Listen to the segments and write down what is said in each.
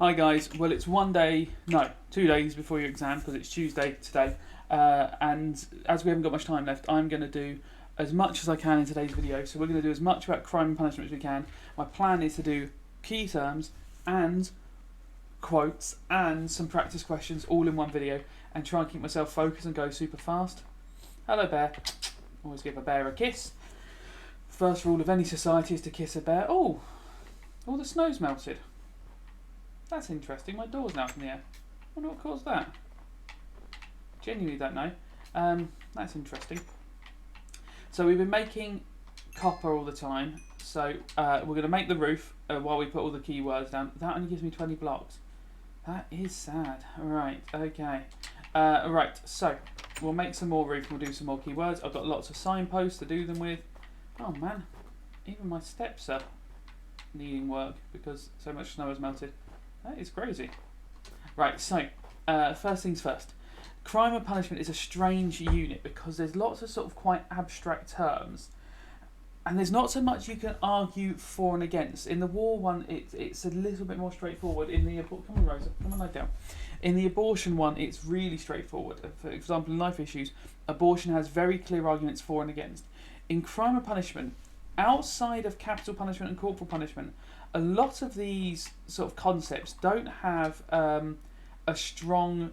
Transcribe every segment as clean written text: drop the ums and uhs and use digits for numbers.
Hi guys, well it's 2 days before your exam because it's Tuesday today, and as we haven't got much time left, I'm going to do as much as I can in today's video. So we're going to do as much about crime and punishment as we can. My plan is to do key terms and quotes and some practice questions all in one video and try and keep myself focused and go super fast. Hello bear, always give a bear a kiss. First rule of any society is to kiss a bear. Oh, all the snow's melted. That's interesting. My door's now up in the air. I wonder what caused that. Genuinely don't know. That's interesting. So we've been making copper all the time. So we're going to make the roof while we put all the keywords down. That only gives me 20 blocks. That is sad. Right, okay. Right, so we'll make some more roof and we'll do some more keywords. I've got lots of signposts to do them with. Oh man, even my steps are needing work because so much snow has melted. That is crazy. Right, so first things first. Crime and punishment is a strange unit because there's lots of sort of quite abstract terms, and there's not so much you can argue for and against. In the war one, it's a little bit more straightforward. In the come on Rosa, come on lie down. In the abortion one, it's really straightforward. For example, in life issues, abortion has very clear arguments for and against. In crime and punishment, outside of capital punishment and corporal punishment, a lot of these sort of concepts don't have a strong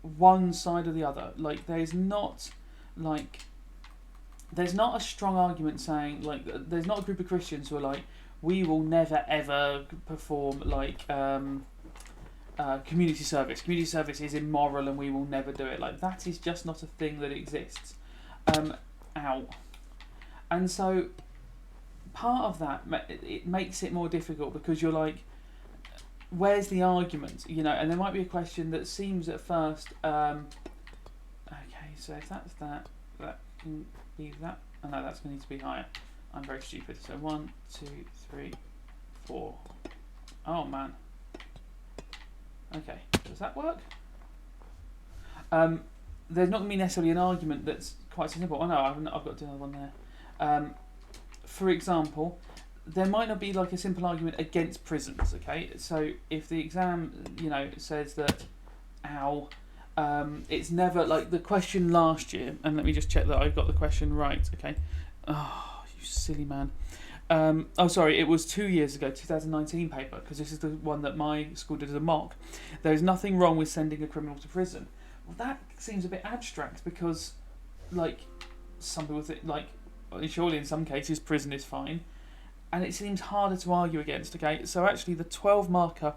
one side or the other. Like there's not a strong argument saying there's not a group of Christians who are like, we will never ever perform community service. Community service is immoral and we will never do it. Like that is just not a thing that exists. And so part of that, it makes it more difficult because you're like, where's the argument? You know, and there might be a question that seems at first, okay, so if that's that can be that. Oh no, that's going to need to be higher. I'm very stupid. So 1, 2, 3, 4. Oh man. Okay, does that work? There's not going to be necessarily an argument that's quite so simple. Oh no, I've got to do another one there. For example, there might not be like a simple argument against prisons, okay? So if the exam, says that, it's never, like the question last year, and let me just check that I've got the question right, okay? Oh, you silly man. It was 2 years ago, 2019 paper, because this is the one that my school did as a mock. There is nothing wrong with sending a criminal to prison. Well, that seems a bit abstract because, some people think, surely in some cases prison is fine, and it seems harder to argue against. Okay, so actually the 12 marker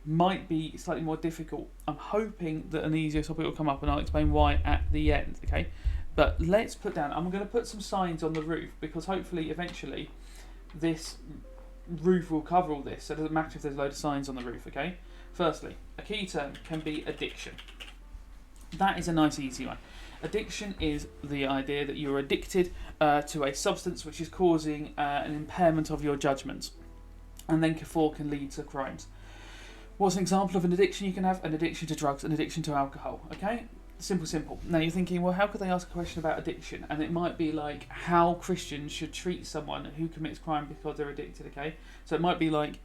might be slightly more difficult. I'm hoping that an easier topic will come up and I'll explain why at the end. Okay, but let's put down, I'm going to put some signs on the roof because hopefully eventually this roof will cover all this, so it doesn't matter if there's a load of signs on the roof. Okay, firstly, a key term can be addiction. That is a nice easy one. Addiction is the idea that you're addicted to a substance which is causing an impairment of your judgment, and then therefore can lead to crimes. What's an example of an addiction you can have? An addiction to drugs, an addiction to alcohol. Okay? Simple. Now you're thinking, well, how could they ask a question about addiction? And it might be like how Christians should treat someone who commits crime because they're addicted. Okay? So it might be like,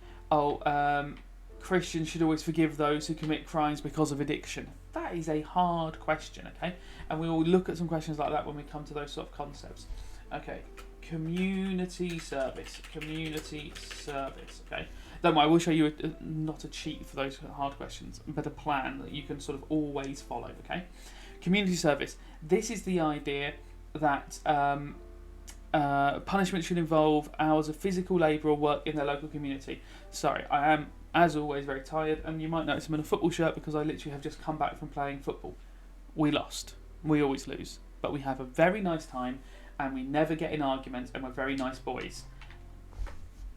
Christians should always forgive those who commit crimes because of addiction. That is a hard question, okay? And we will look at some questions like that when we come to those sort of concepts. Okay, community service, okay? Don't worry, I will show you not a cheat for those hard questions, but a plan that you can sort of always follow, okay? Community service. This is the idea that punishment should involve hours of physical labour or work in their local community. Sorry, I am, as always, very tired, and you might notice I'm in a football shirt because I literally have just come back from playing football. We lost. We always lose. But we have a very nice time, and we never get in arguments, and we're very nice boys.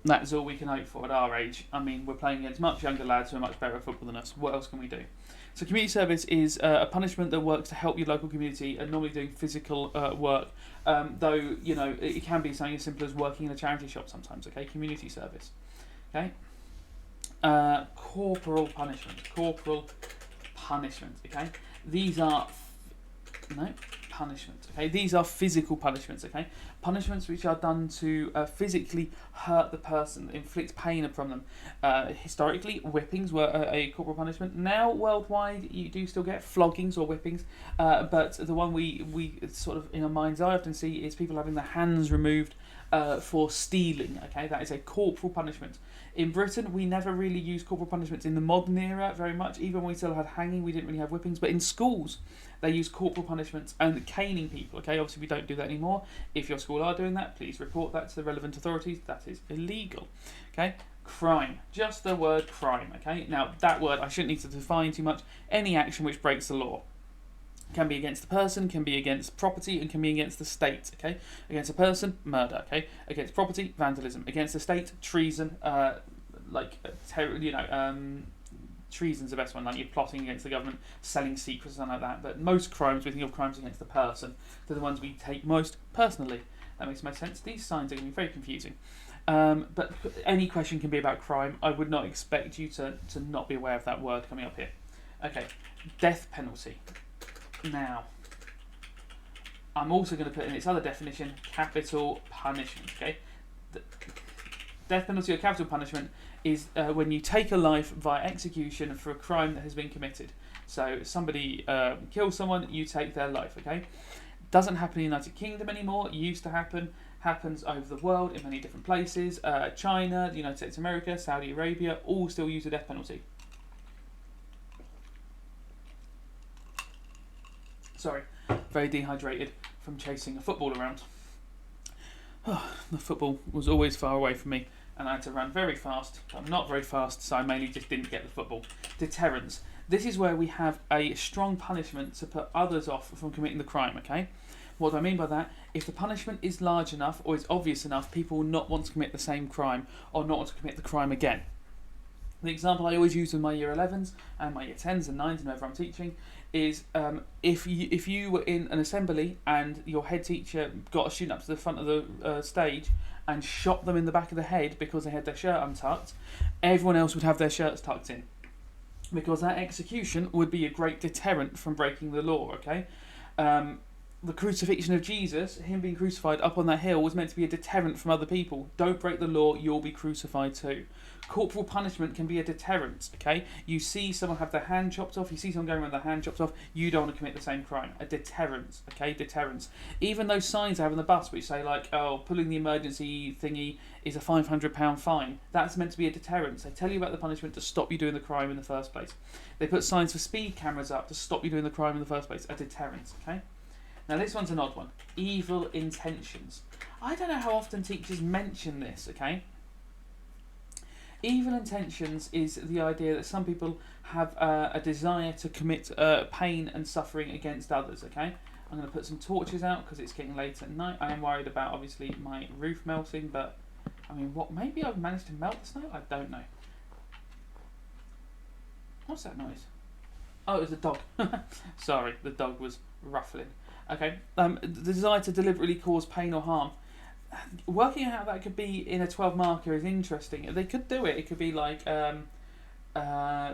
That's all we can hope for at our age. I mean, we're playing against much younger lads who are much better at football than us. What else can we do? So community service is a punishment that works to help your local community, and normally doing physical work. Though, it can be something as simple as working in a charity shop sometimes, okay? Community service. Okay? Corporal punishment, okay? These are punishment. Okay, these are physical punishments. Okay, punishments which are done to physically hurt the person, inflict pain upon them. Historically, whippings were a corporal punishment. Now, worldwide, you do still get floggings or whippings, but the one we sort of in our mind's eye often see is people having their hands removed for stealing. Okay, that is a corporal punishment. In Britain, we never really used corporal punishments in the modern era very much. Even when we still had hanging, we didn't really have whippings. But in schools, they use corporal punishments and caning people. Okay, obviously we don't do that anymore. If your school are doing that, please report that to the relevant authorities. That is illegal. Okay, crime. Just the word crime. Okay, now that word I shouldn't need to define too much. Any action which breaks the law. Can be against the person, can be against property, and can be against the state. Okay, against a person, murder. Okay, against property, vandalism. Against the state, treason. Treason's the best one. Like you're plotting against the government, selling secrets, something like that. But most crimes, we think of crimes against the person. They're the ones we take most personally. That makes most sense. These signs are going to be very confusing. But any question can be about crime. I would not expect you to not be aware of that word coming up here. Okay, death penalty. Now, I'm also going to put in its other definition, capital punishment. Okay, death penalty or capital punishment is when you take a life via execution for a crime that has been committed. So somebody kills someone, you take their life. Okay, doesn't happen in the United Kingdom anymore. It used to happen. Happens over the world in many different places. China, the United States of America, Saudi Arabia, all still use the death penalty. Sorry, very dehydrated from chasing a football around. The football was always far away from me and I had to run very fast. I'm not very fast, so I mainly just didn't get the football. Deterrence. This is where we have a strong punishment to put others off from committing the crime, okay? What do I mean by that? If the punishment is large enough or is obvious enough, people will not want to commit the same crime or not want to commit the crime again. The example I always use with my year 11s and my year 10s and 9s and whenever I'm teaching is if you were in an assembly and your head teacher got a student up to the front of the stage and shot them in the back of the head because they had their shirt untucked, everyone else would have their shirts tucked in. Because that execution would be a great deterrent from breaking the law, okay? The crucifixion of Jesus, him being crucified up on that hill, was meant to be a deterrent from other people. Don't break the law, you'll be crucified too. Corporal punishment can be a deterrent, okay? You see someone have their hand chopped off, you see someone going around with their hand chopped off, you don't want to commit the same crime. A deterrent, okay? Deterrence. Even those signs I have on the bus which say like, oh, pulling the emergency thingy is a £500 fine, that's meant to be a deterrent. They tell you about the punishment to stop you doing the crime in the first place. They put signs for speed cameras up to stop you doing the crime in the first place. A deterrent, okay? Now this one's an odd one. Evil intentions. I don't know how often teachers mention this, okay? Evil intentions is the idea that some people have a desire to commit pain and suffering against others, okay? I'm going to put some torches out because it's getting late at night. I am worried about, obviously, my roof melting, but, I mean, what? Maybe I've managed to melt the snow? I don't know. What's that noise? Oh, it was a dog. Sorry, the dog was ruffling. Okay, the desire to deliberately cause pain or harm. Working out how that could be in a 12 marker is interesting. They could do it. It could be like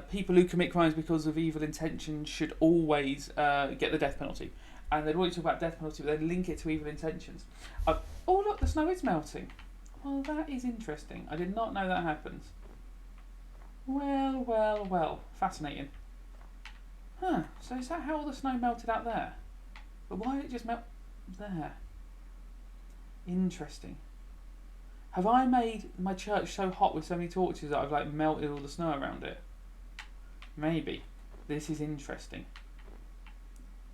people who commit crimes because of evil intention should always get the death penalty. And they'd always talk about death penalty, but they'd link it to evil intentions. Oh, look, the snow is melting. Well, that is interesting. I did not know that happens. Well. Fascinating. Huh, so is that how all the snow melted out there? But why did it just melt there? Interesting. Have I made my church so hot with so many torches that I've like melted all the snow around it? Maybe. This is interesting.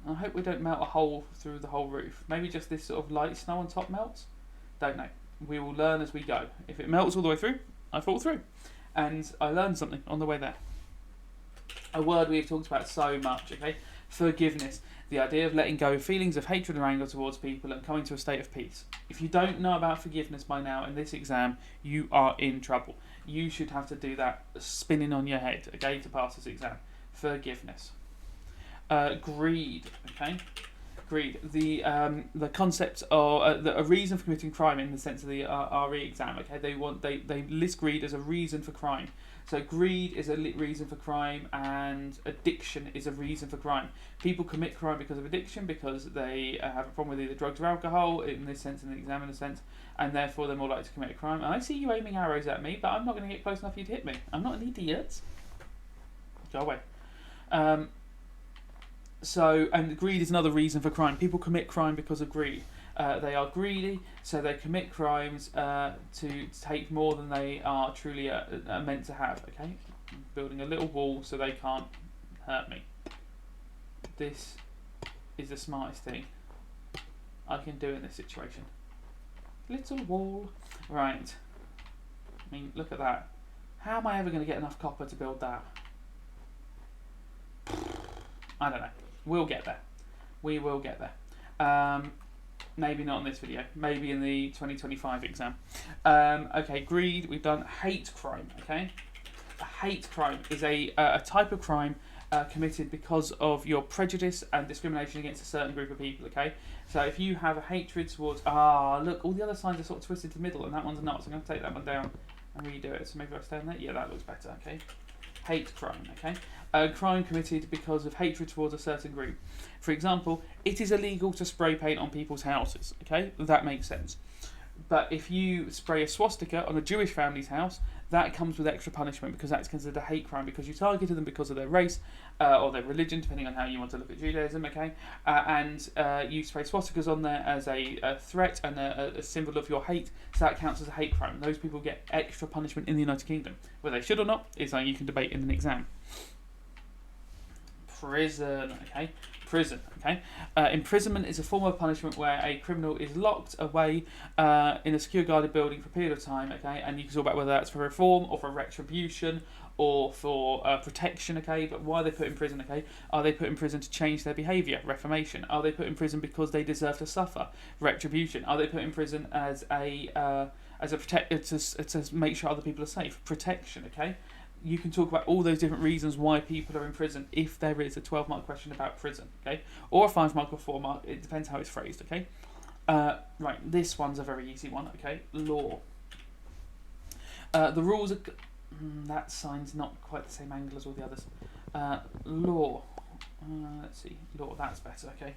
I hope we don't melt a hole through the whole roof. Maybe just this sort of light snow on top melts? Don't know. We will learn as we go. If it melts all the way through, I fall through. And I learned something on the way there. A word we've talked about so much, okay? Forgiveness. The idea of letting go of feelings of hatred or anger towards people and coming to a state of peace. If you don't know about forgiveness by now in this exam, you are in trouble. You should have to do that spinning on your head, okay, to pass this exam. Forgiveness. Greed, okay? Greed. The concept of a reason for committing crime in the sense of the RE exam, okay? They list greed as a reason for crime. So greed is a reason for crime, and addiction is a reason for crime. People commit crime because of addiction, because they have a problem with either drugs or alcohol, in this sense, in the examiner sense, and therefore they're more likely to commit a crime. And I see you aiming arrows at me, but I'm not going to get close enough for you to hit me. I'm not an idiot. Go away. And greed is another reason for crime. People commit crime because of greed. They are greedy, so they commit crimes to take more than they are truly meant to have. Okay, building a little wall so they can't hurt me. This is the smartest thing I can do in this situation. Little wall. Right. I mean, look at that. How am I ever going to get enough copper to build that? I don't know. We'll get there. We will get there. Maybe not in this video. Maybe in the 2025 exam. Okay, greed. We've done hate crime. Okay, a hate crime is a type of crime committed because of your prejudice and discrimination against a certain group of people. Okay, so if you have a hatred towards look, all the other signs are sort of twisted to the middle, and that one's not. So I'm going to take that one down and redo it. So maybe I stay on that. Yeah, that looks better. Okay, hate crime. Okay. A crime committed because of hatred towards a certain group. For example, it is illegal to spray paint on people's houses. Okay, that makes sense. But if you spray a swastika on a Jewish family's house, that comes with extra punishment because that's considered a hate crime because you targeted them because of their race or their religion, depending on how you want to look at Judaism. Okay, and you spray swastikas on there as a threat and a symbol of your hate, so that counts as a hate crime. Those people get extra punishment in the United Kingdom. Whether they should or not is something you can debate in an exam. Prison, okay? Prison, okay? Imprisonment is a form of punishment where a criminal is locked away in a secure guarded building for a period of time, okay? And you can talk about whether that's for reform or for retribution or for protection, okay? But why are they put in prison, okay? Are they put in prison to change their behaviour? Reformation. Are they put in prison because they deserve to suffer? Retribution. Are they put in prison as a protector to make sure other people are safe? Protection, okay? You can talk about all those different reasons why people are in prison if there is a 12-mark question about prison, okay? Or a 5-mark or 4-mark, it depends how it's phrased, okay? Right, this one's a very easy one, okay? Law. The rules are... that sign's not quite the same angle as all the others. Law. Let's see. Law, that's better, okay?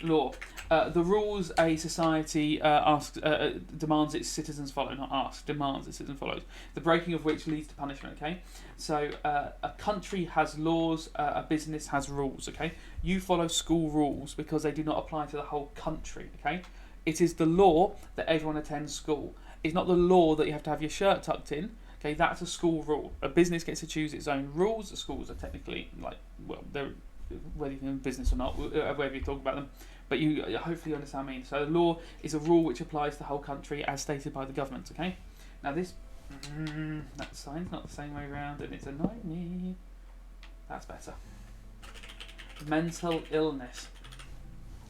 Law. The rules a society demands its citizens follow, not asks, demands its citizens follow. The breaking of which leads to punishment, okay? So a country has laws, a business has rules, okay? You follow school rules because they do not apply to the whole country, okay? It is the law that everyone attends school. It's not the law that you have to have your shirt tucked in, okay? That's a school rule. A business gets to choose its own rules. The schools are technically, they're whether you're in business or not, whether you talk about them, but you hopefully understand what I mean. So law is a rule which applies to the whole country as stated by the government, okay? Now this, that sign's not the same way around and it's annoying me. That's better. Mental illness.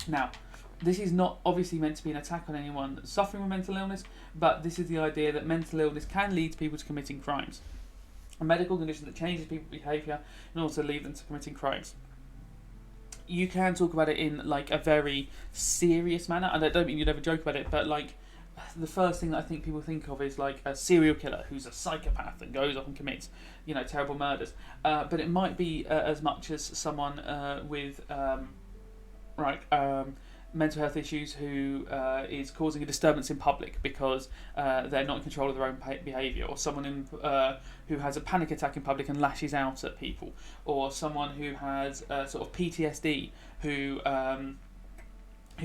Now, this is not obviously meant to be an attack on anyone suffering with mental illness, but this is the idea that mental illness can lead people to committing crimes. A medical condition that changes people's behaviour and also lead them to committing crimes. You can talk about it in like a very serious manner, and I don't mean you'd ever joke about it, but like the first thing that I think people think of is like a serial killer who's a psychopath and goes off and commits, terrible murders. But it might be as much as someone with mental health issues who is causing a disturbance in public because they're not in control of their own behaviour, or someone who has a panic attack in public and lashes out at people, or someone who has sort of PTSD who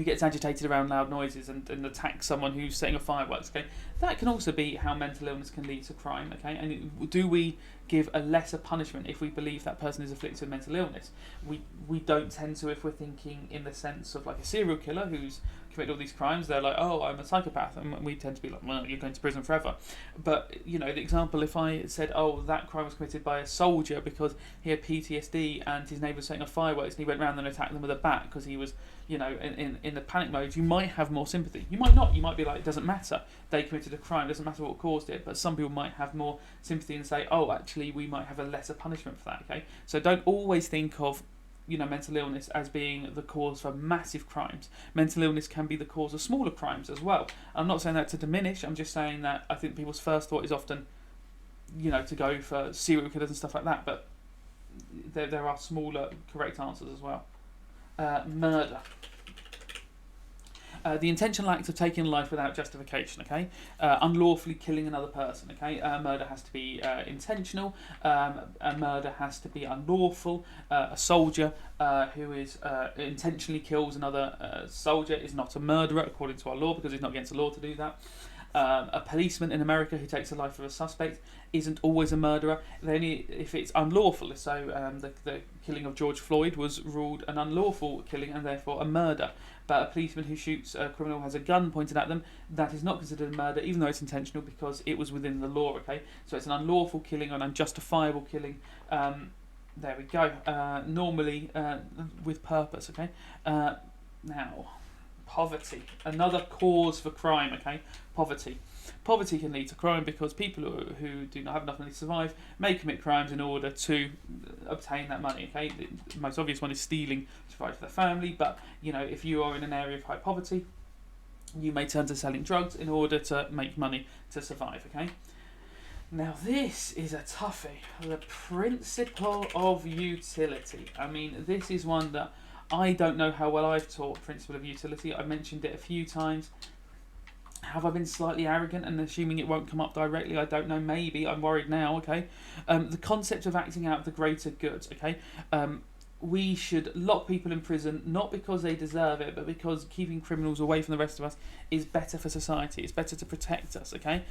gets agitated around loud noises and attacks someone who's setting off fireworks. Okay, that can also be how mental illness can lead to crime. Okay, and do we give a lesser punishment if we believe that person is afflicted with mental illness? We don't tend to if we're thinking in the sense of like a serial killer who's committed all these crimes. They're like, oh, I'm a psychopath, and we tend to be like, well, you're going to prison forever. But the example, if I said, oh, that crime was committed by a soldier because he had PTSD and his neighbour was setting off fireworks and he went round and attacked them with a bat because he was in the panic mode, you might have more sympathy. You might not. You might be like, it doesn't matter. They committed a crime. It doesn't matter what caused it. But some people might have more sympathy and say, oh, actually, we might have a lesser punishment for that. Okay, so don't always think of mental illness as being the cause for massive crimes. Mental illness can be the cause of smaller crimes as well. I'm not saying that to diminish. I'm just saying that I think people's first thought is often, to go for serial killers and stuff like that, but there are smaller correct answers as well. Murder. The intentional act of taking life without justification, okay? Unlawfully killing another person, okay? Murder has to be intentional. A murder has to be unlawful. A soldier who is intentionally kills another soldier is not a murderer according to our law, because it's not against the law to do that. A policeman in America who takes the life of a suspect isn't always a murderer. Only if it's unlawful. So the killing of George Floyd was ruled an unlawful killing and therefore a murder. But a policeman who shoots a criminal, has a gun pointed at them, that is not considered a murder, even though it's intentional, because it was within the law. Okay, so it's an unlawful killing or an unjustifiable killing. There we go. Normally with purpose. Okay. Now, poverty, another cause for crime. Okay, poverty. Poverty can lead to crime because people who do not have enough money to survive may commit crimes in order to obtain that money. Okay, the most obvious one is stealing to provide for their family. But if you are in an area of high poverty, you may turn to selling drugs in order to make money to survive. Okay. Now this is a toughie. The principle of utility. I mean, this is one that I don't know how well I've taught. Principle of utility. I've mentioned it a few times. Have I been slightly arrogant and assuming it won't come up directly? I don't know. Maybe. I'm worried now. Okay. The concept of acting out of the greater good. Okay. We should lock people in prison not because they deserve it, but because keeping criminals away from the rest of us is better for society. It's better to protect us. Okay.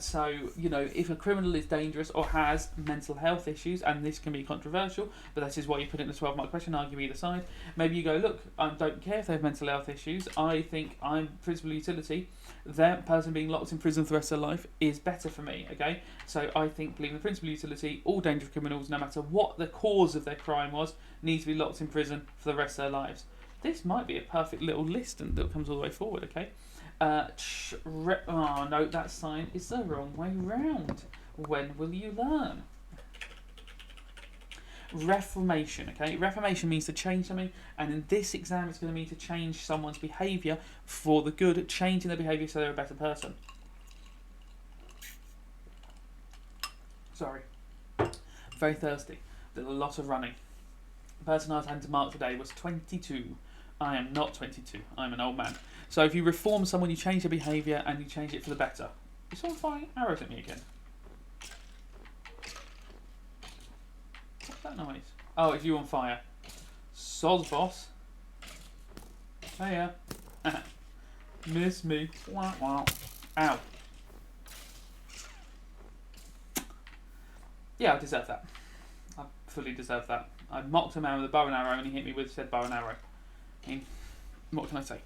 So if a criminal is dangerous or has mental health issues, and this can be controversial, but that is why you put it in a 12-mark question. Argue either side. Maybe you go, look, I don't care if they have mental health issues. I think I'm principal utility. That person being locked in prison for the rest of their life is better for me. Okay. So I think, believing the principal utility, all dangerous criminals, no matter what the cause of their crime was, need to be locked in prison for the rest of their lives. This might be a perfect little list and that comes all the way forward. Okay. Oh no, that sign is the wrong way round. When will you learn? Reformation. Okay, reformation means to change something, and in this exam it's going to mean to change someone's behaviour for the good, changing their behaviour so they're a better person. Sorry, very thirsty. Did a lot of running. The person I was having to mark today was 22. I am not 22. I'm an old man. So if you reform someone, you change their behaviour and you change it for the better. Is someone firing arrows at me again? What's that noise? Oh, it's you on fire. Soz boss. Hey, yeah. Miss me. Wow, wow. Ow. Yeah, I deserve that. I fully deserve that. I mocked a man with a bow and arrow and he hit me with said bow and arrow. I mean, what can I say?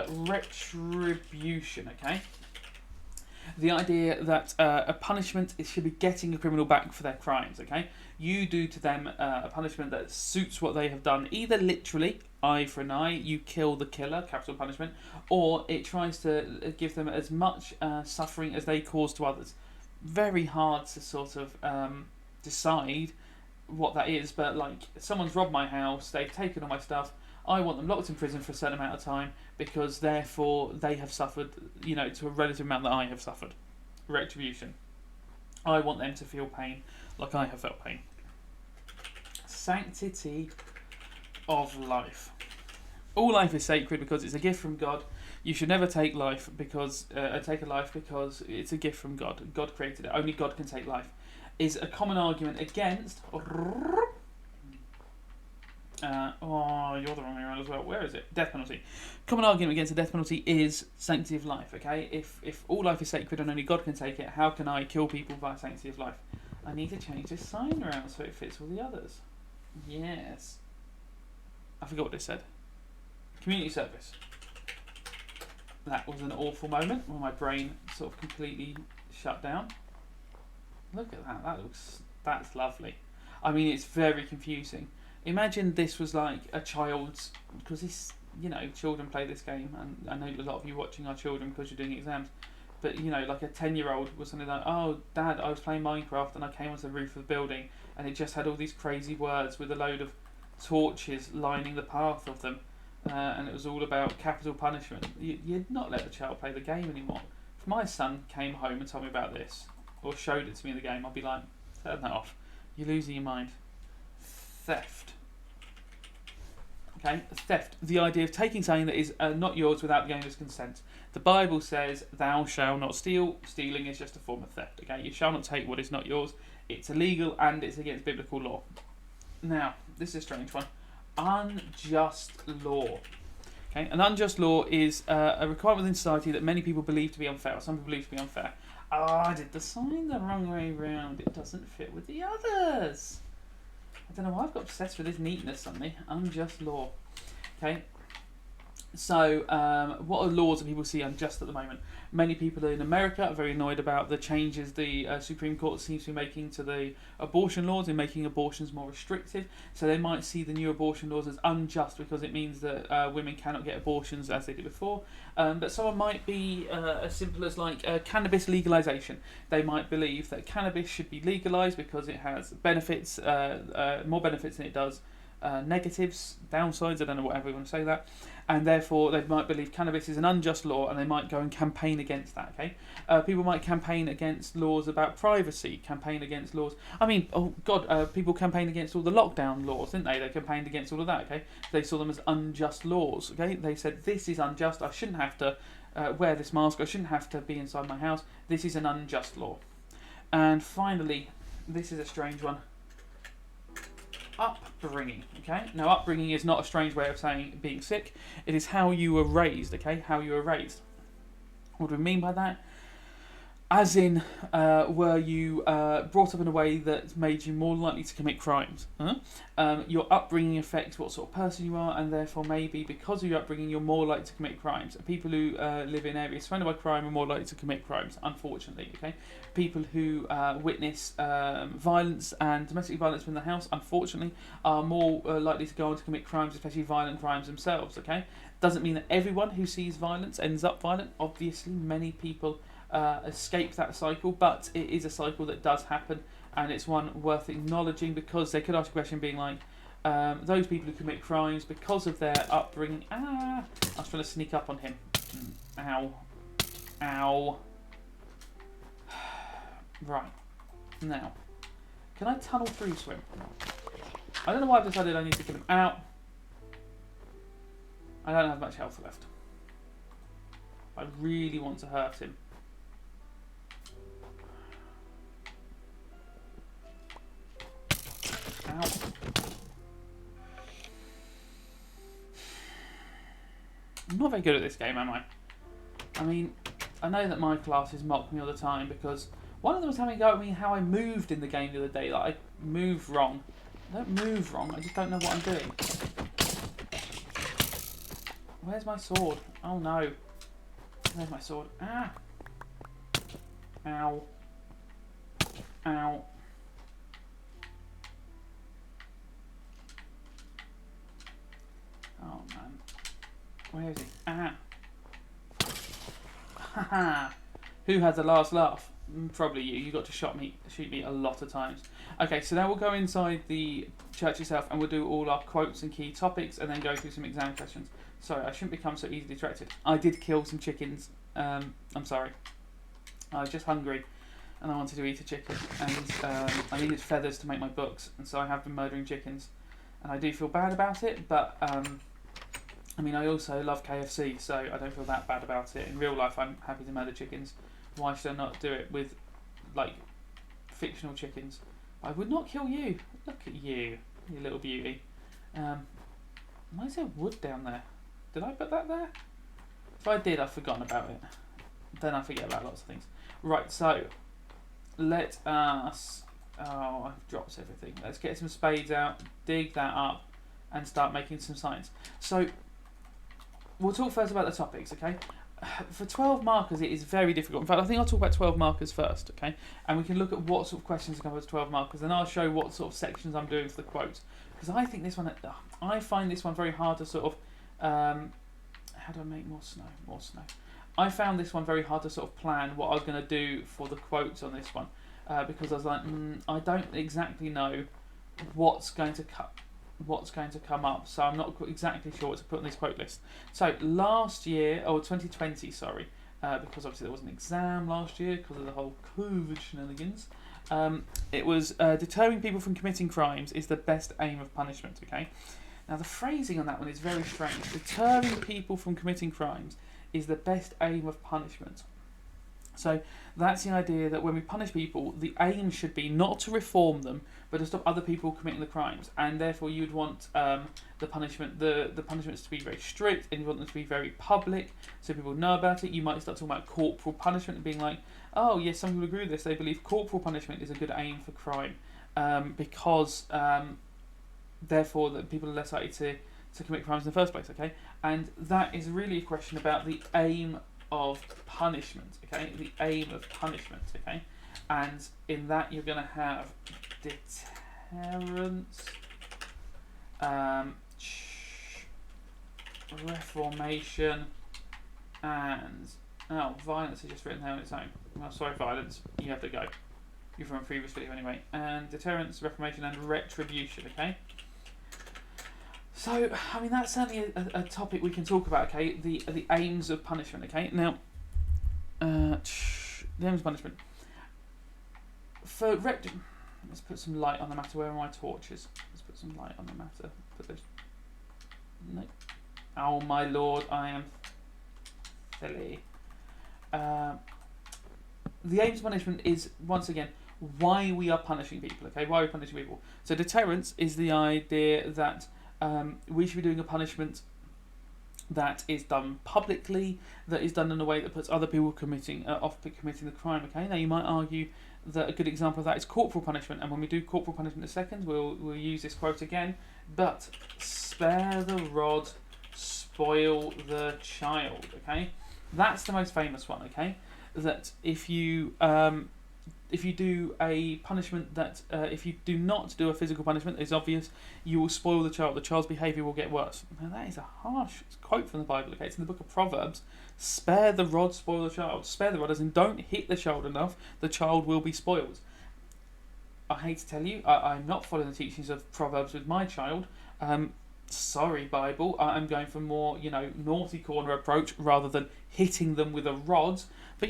Retribution, okay? The idea that a punishment should be getting a criminal back for their crimes, okay? You do to them a punishment that suits what they have done, either literally, eye for an eye, you kill the killer, capital punishment, or it tries to give them as much suffering as they cause to others. Very hard to sort of decide what that is, but like, someone's robbed my house, they've taken all my stuff, I want them locked in prison for a certain amount of time because therefore they have suffered, to a relative amount that I have suffered. Retribution. I want them to feel pain like I have felt pain. Sanctity of life. All life is sacred because it's a gift from God. You should never take life because take a life because it's a gift from God. God created it. Only God can take life. Is a common argument against. You're the wrong way around as well. Where is it? Death penalty. Common argument against the death penalty is sanctity of life. Okay, if all life is sacred and only God can take it, how can I kill people via sanctity of life? I need to change this sign around so it fits all the others. Yes. I forgot what it said. Community service. That was an awful moment where my brain sort of completely shut down. Look at that. That's lovely. I mean, it's very confusing. Imagine this was like a child's, because this, children play this game, and I know a lot of you watching are children because you're doing exams, but like a 10-year-old was something like, oh, Dad, I was playing Minecraft and I came onto the roof of the building and it just had all these crazy words with a load of torches lining the path of them, and it was all about capital punishment. You'd not let the child play the game anymore. If my son came home and told me about this, or showed it to me in the game, I'd be like, turn that off. You're losing your mind. Theft. Okay, theft. The idea of taking something that is not yours without the owner's consent. The Bible says, "Thou shalt not steal." Stealing is just a form of theft. Okay, you shall not take what is not yours. It's illegal and it's against biblical law. Now, this is a strange one. Unjust law. Okay, an unjust law is a requirement within society that many people believe to be unfair, or some people believe to be unfair. I did the sign the wrong way round. It doesn't fit with the others. I don't know why I've got obsessed with this neatness suddenly. Unjust law. Okay. So, what are laws that people see unjust at the moment? Many people in America are very annoyed about the changes the Supreme Court seems to be making to the abortion laws in making abortions more restrictive. So they might see the new abortion laws as unjust because it means that women cannot get abortions as they did before. But someone might be as simple as like cannabis legalization. They might believe that cannabis should be legalized because it has benefits, more benefits than it does negatives, downsides, I don't know whatever you want to say that, and therefore they might believe cannabis is an unjust law and they might go and campaign against that, okay? People might campaign against laws about privacy, campaign against laws, people campaigned against all the lockdown laws, didn't they? They campaigned against all of that, okay? They saw them as unjust laws, okay? They said, this is unjust, I shouldn't have to wear this mask, I shouldn't have to be inside my house, this is an unjust law. And finally, this is a strange one. Upbringing, okay? Now, upbringing is not a strange way of saying being sick. It is how you were raised, okay? How you were raised. What do we mean by that? As in, were you brought up in a way that made you more likely to commit crimes? Your upbringing affects what sort of person you are, and therefore maybe because of your upbringing you're more likely to commit crimes. People who live in areas surrounded by crime are more likely to commit crimes, unfortunately. Okay, people who witness violence and domestic violence within the house, unfortunately, are more likely to go on to commit crimes, especially violent crimes themselves. Okay, doesn't mean that everyone who sees violence ends up violent. Obviously, many people escape that cycle, but it is a cycle that does happen, and it's one worth acknowledging, because they could ask a question being like, those people who commit crimes because of their upbringing. I was trying to sneak up on him. Ow. Right. Now, can I tunnel through swim? I don't know why I've decided I need to get him out. I don't have much health left. I really want to hurt him. Ow. I'm not very good at this game, am I? I mean, I know that my classes mock me all the time because one of them was having a go at me how I moved in the game the other day. Like, I move wrong. I don't move wrong, I just don't know what I'm doing. Where's my sword? Oh no. Where's my sword? Ah! Ow. Ow. Oh man. Where is he? Ah! Haha! Who had the last laugh? Probably you. You got to shoot me a lot of times. Okay, so now we'll go inside the church itself and we'll do all our quotes and key topics and then go through some exam questions. Sorry, I shouldn't become so easily distracted. I did kill some chickens. I'm sorry. I was just hungry and I wanted to eat a chicken, and I needed feathers to make my books, and so I have been murdering chickens. And I do feel bad about it, but I mean, I also love KFC, so I don't feel that bad about it. In real life, I'm happy to murder chickens. Why should I not do it with, like, fictional chickens? I would not kill you. Look at you, you little beauty. Why is there wood down there? Did I put that there? If I did, I've forgotten about it. Then I forget about lots of things. Right, so let us... Oh, I've dropped everything. Let's get some spades out, dig that up, and start making some signs. So, we'll talk first about the topics, okay? For 12 markers, it is very difficult. In fact, I think I'll talk about 12 markers first, okay? And we can look at what sort of questions come with 12 markers, and I'll show what sort of sections I'm doing for the quotes. Because I think this one, I find this one very hard to sort of... how do I make more snow? More snow. I found this one very hard to sort of plan what I was going to do for the quotes on this one. Because I was like, I don't exactly know what's going to come up, so I'm not exactly sure what to put on this quote list. So last year, or 2020, sorry, because obviously there was an exam last year because of the whole COVID shenanigans. It was deterring people from committing crimes is the best aim of punishment. Okay, now the phrasing on that one is very strange. Deterring people from committing crimes is the best aim of punishment. So that's the idea that when we punish people, the aim should be not to reform them, but to stop other people committing the crimes. And therefore, you'd want the punishments to be very strict, and you want them to be very public, so people know about it. You might start talking about corporal punishment and being like, oh yes, some people agree with this. They believe corporal punishment is a good aim for crime, because therefore that people are less likely to commit crimes in the first place. Okay, and that is really a question about the aim of punishment. Okay, the aim of punishment. Okay, and in that you're going to have deterrence, reformation, and violence is just written down on its own. Well, sorry, violence. You have to go. You're from a previous video anyway. And deterrence, reformation, and retribution. Okay. So, I mean, that's certainly a topic we can talk about, okay? The aims of punishment, okay? Now, the aims of punishment. Let's put some light on the matter. Where are my torches? Let's put some light on the matter. Put those. No. Oh, my lord, I am silly. The aims of punishment is, once again, why we are punishing people, okay? Why are we punishing people? So, deterrence is the idea that we should be doing a punishment that is done publicly, that is done in a way that puts other people off committing the crime. Okay, now you might argue that a good example of that is corporal punishment, and when we do corporal punishment in a second, we'll use this quote again. But spare the rod, spoil the child. Okay, that's the most famous one. Okay, that if you do a punishment that, if you do not do a physical punishment, it's obvious, you will spoil the child. The child's behaviour will get worse. Now that is a harsh quote from the Bible. Okay, it's in the book of Proverbs. Spare the rod, spoil the child. Spare the rod, as in don't hit the child enough. The child will be spoiled. I hate to tell you, I'm not following the teachings of Proverbs with my child. Sorry, Bible. I'm going for more, naughty corner approach rather than hitting them with a rod. But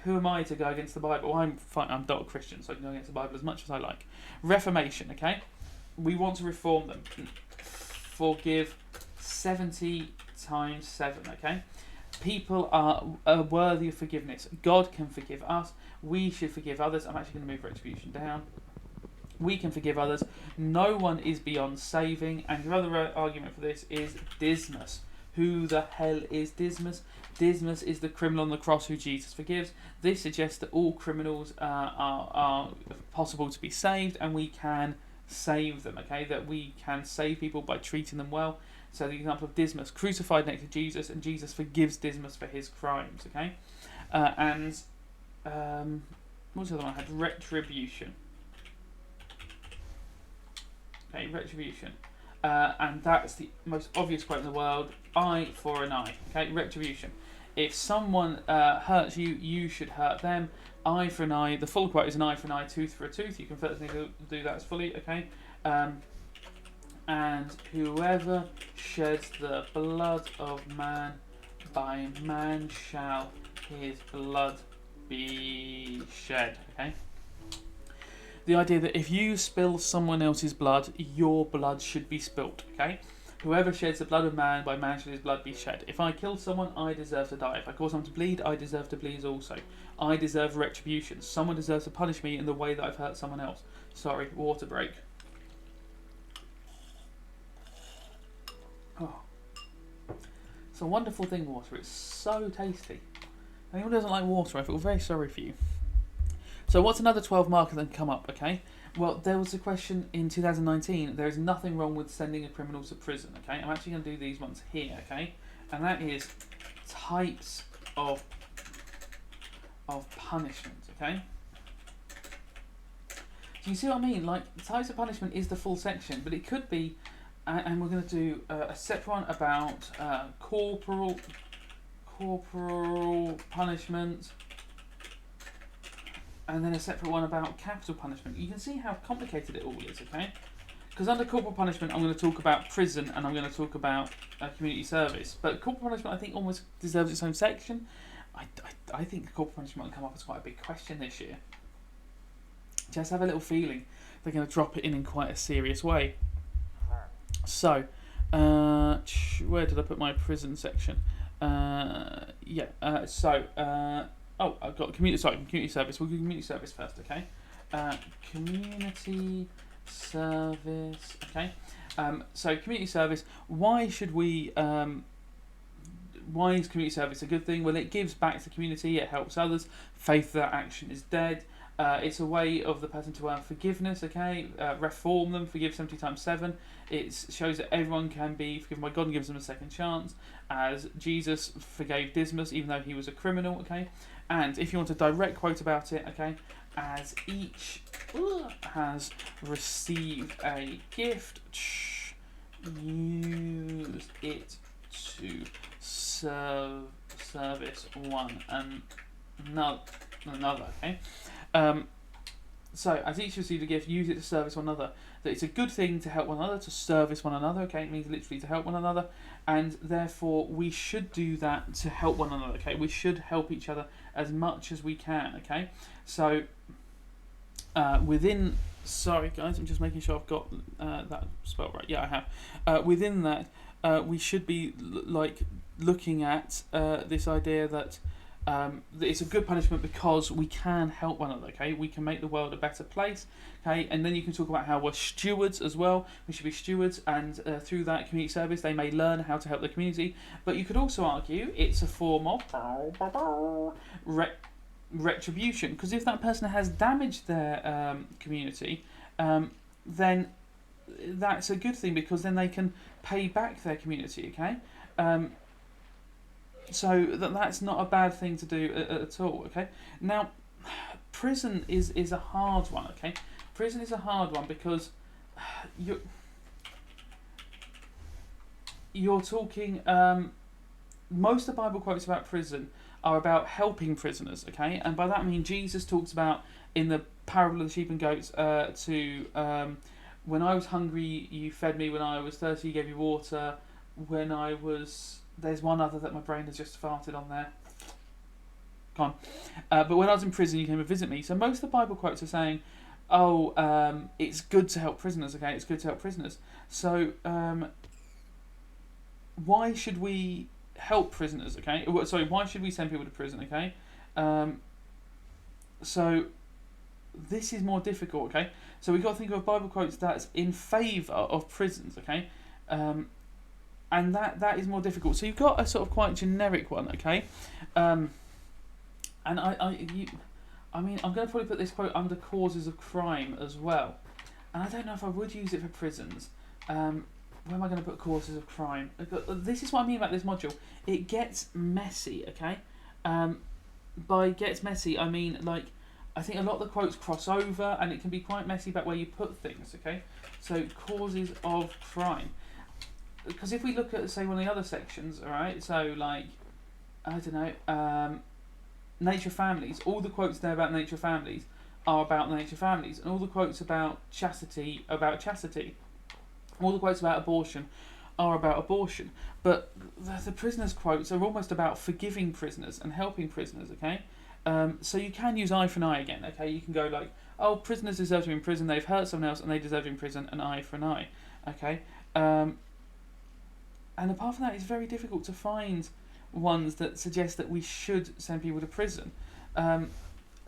who am I to go against the Bible? I'm fine. I'm not a Christian, so I can go against the Bible as much as I like. Reformation, okay? We want to reform them. Forgive 70 times 7, okay? People are worthy of forgiveness. God can forgive us. We should forgive others. I'm actually going to move retribution down. We can forgive others. No one is beyond saving. And your other argument for this is Dismas. Who the hell is Dismas? Dismas is the criminal on the cross who Jesus forgives. This suggests that all criminals are possible to be saved, and we can save them, okay? That we can save people by treating them well. So the example of Dismas, crucified next to Jesus, and Jesus forgives Dismas for his crimes, okay? What's the other one I had? Retribution. Okay, retribution. And that's the most obvious quote in the world, eye for an eye. Okay, retribution. If someone hurts you, you should hurt them. Eye for an eye. The full quote is an eye for an eye, tooth for a tooth. You can certainly do that as fully, okay? And whoever sheds the blood of man, by man shall his blood be shed, okay? The idea that if you spill someone else's blood, your blood should be spilt, okay? Whoever sheds the blood of man, by man shall his blood be shed. If I kill someone, I deserve to die. If I cause someone to bleed, I deserve to bleed also. I deserve retribution. Someone deserves to punish me in the way that I've hurt someone else. Sorry, water break. Oh. It's a wonderful thing, water. It's so tasty. Anyone who doesn't like water, I feel very sorry for you. So what's another 12 marker that can come up, okay? Well, there was a question in 2019, there is nothing wrong with sending a criminal to prison, okay? I'm actually going to do these ones here, okay? And that is types of punishment, okay? Do you see what I mean? Like, types of punishment is the full section, but it could be, and we're going to do a separate one about corporal punishment, and then a separate one about capital punishment. You can see how complicated it all is, okay? because under corporal punishment, I'm going to talk about prison and I'm going to talk about community service. But corporal punishment, I think, almost deserves its own section. I think corporal punishment will come up as quite a big question this year. Just have a little feeling they're going to drop it in quite a serious way. So, where did I put my prison section? Oh, I've got community service. We'll do community service first, okay? Community service, okay? So community service, why should we, why is community service a good thing? Well, it gives back to the community, it helps others, faith without action is dead. It's a way of the person to earn forgiveness, okay? Reform them, forgive 70 times 7. It shows that everyone can be forgiven by God and gives them a second chance, as Jesus forgave Dismas even though he was a criminal, okay? And if you want a direct quote about it, okay, as each has received a gift, use it to service one another, okay? So, as each received a gift, use it to service one another. That it's a good thing to help one another, to service one another, okay? It means literally to help one another, and therefore we should do that to help one another, okay? We should help each other as much as we can, okay? So, sorry guys, I'm just making sure I've got that spelled right. Yeah, I have. Within that, we should be looking at this idea that it's a good punishment because we can help one another, okay? We can make the world a better place, okay? And then you can talk about how we're stewards as well. We should be stewards, and through that community service, they may learn how to help the community. But you could also argue it's a form of retribution, because if that person has damaged their community, then that's a good thing, because then they can pay back their community, okay? So that's not a bad thing to do at all, okay? Now, prison is a hard one, okay? Prison is a hard one because you're talking... most of the Bible quotes about prison are about helping prisoners, okay? And by that I mean Jesus talks about, in the parable of the sheep and goats, when I was hungry, you fed me. When I was thirsty, you gave me water. When I was... There's one other that my brain has just farted on there. Gone. But when I was in prison, you came to visit me. So most of the Bible quotes are saying, it's good to help prisoners, okay? It's good to help prisoners. So why should we help prisoners, okay? Sorry, why should we send people to prison, okay? So this is more difficult, okay? So we've got to think of Bible quotes that's in favour of prisons, okay? And that is more difficult. So you've got a sort of quite generic one, okay? And I mean, I'm going to probably put this quote under causes of crime as well. And I don't know if I would use it for prisons. Where am I going to put causes of crime? This is what I mean about this module. It gets messy, okay? By gets messy, I mean, I think a lot of the quotes cross over, and it can be quite messy about where you put things, okay? So, causes of crime. Because if we look at, say, one of the other sections, alright, so, I don't know, nature families, all the quotes there about nature families are about nature families, and all the quotes about chastity. All the quotes about abortion are about abortion. But the prisoners' quotes are almost about forgiving prisoners and helping prisoners, okay? So you can use eye for an eye again, okay? You can go prisoners deserve to be in prison, they've hurt someone else and they deserve to be in prison, an eye for an eye, okay? And apart from that, it's very difficult to find ones that suggest that we should send people to prison.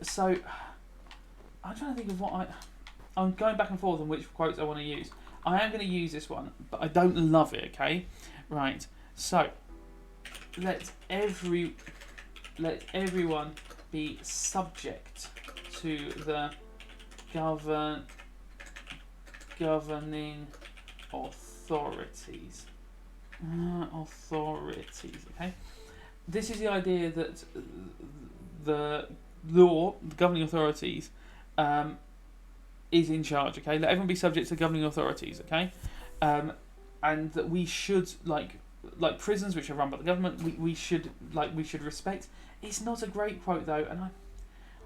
So I'm trying to think of I'm going back and forth on which quotes I want to use. I am going to use this one, but I don't love it, okay? Right, so let everyone be subject to the governing authorities. Okay? This is the idea that the governing authorities, is in charge, okay? Let everyone be subject to governing authorities, okay? And that we should, like prisons which are run by the government, we should respect. It's not a great quote though, and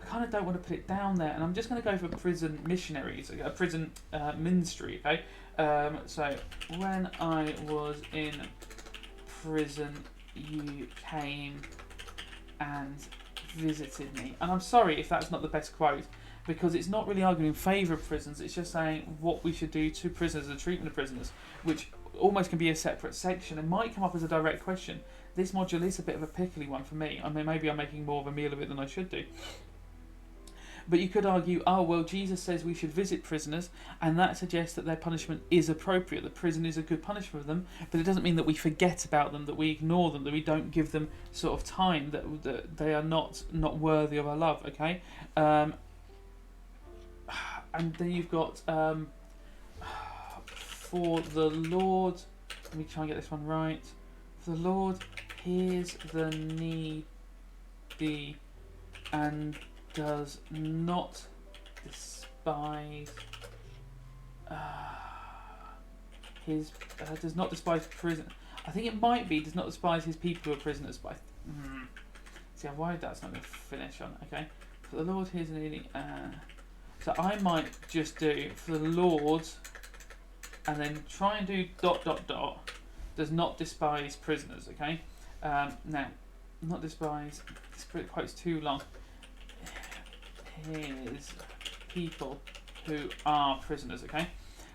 I kind of don't want to put it down there, and I'm just going to go for prison missionaries, prison ministry, okay? So, when I was in prison, you came and visited me. And I'm sorry if that's not the best quote, because it's not really arguing in favour of prisons, it's just saying what we should do to prisoners, the treatment of prisoners, which almost can be a separate section and might come up as a direct question. This module is a bit of a pickly one for me. I mean, maybe I'm making more of a meal of it than I should do. But you could argue, oh, well, Jesus says we should visit prisoners, and that suggests that their punishment is appropriate, that prison is a good punishment for them, but it doesn't mean that we forget about them, that we ignore them, that we don't give them sort of time, that they are not worthy of our love, okay? And then you've got, for the Lord, let me try and get this one right. For the Lord hears the needy and does not despise does not despise prison. I think it might be does not despise his people who are prisoners. But see, I'm worried that's not going to finish on. Okay, for the Lord hears the needy. So I might just do for the Lord, and then try and do ... does not despise prisoners. Okay, now not despise. This quote's too long. His people who are prisoners, okay?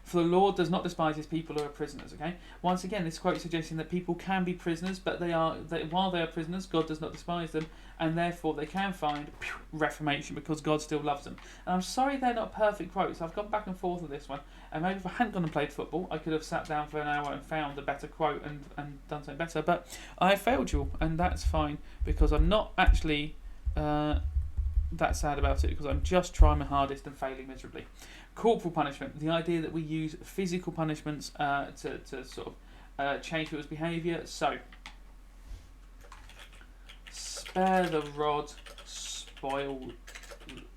For the Lord does not despise his people who are prisoners, okay? Once again, this quote is suggesting that people can be prisoners, but while they are prisoners, God does not despise them, and therefore they can find reformation because God still loves them. And I'm sorry they're not perfect quotes. I've gone back and forth with this one, and maybe if I hadn't gone and played football, I could have sat down for an hour and found a better quote and done something better, but I failed you all, and that's fine, because I'm not actually... that sad about it, because I'm just trying my hardest and failing miserably. Corporal punishment, the idea that we use physical punishments to sort of change people's behaviour. So, spare the rod, spoil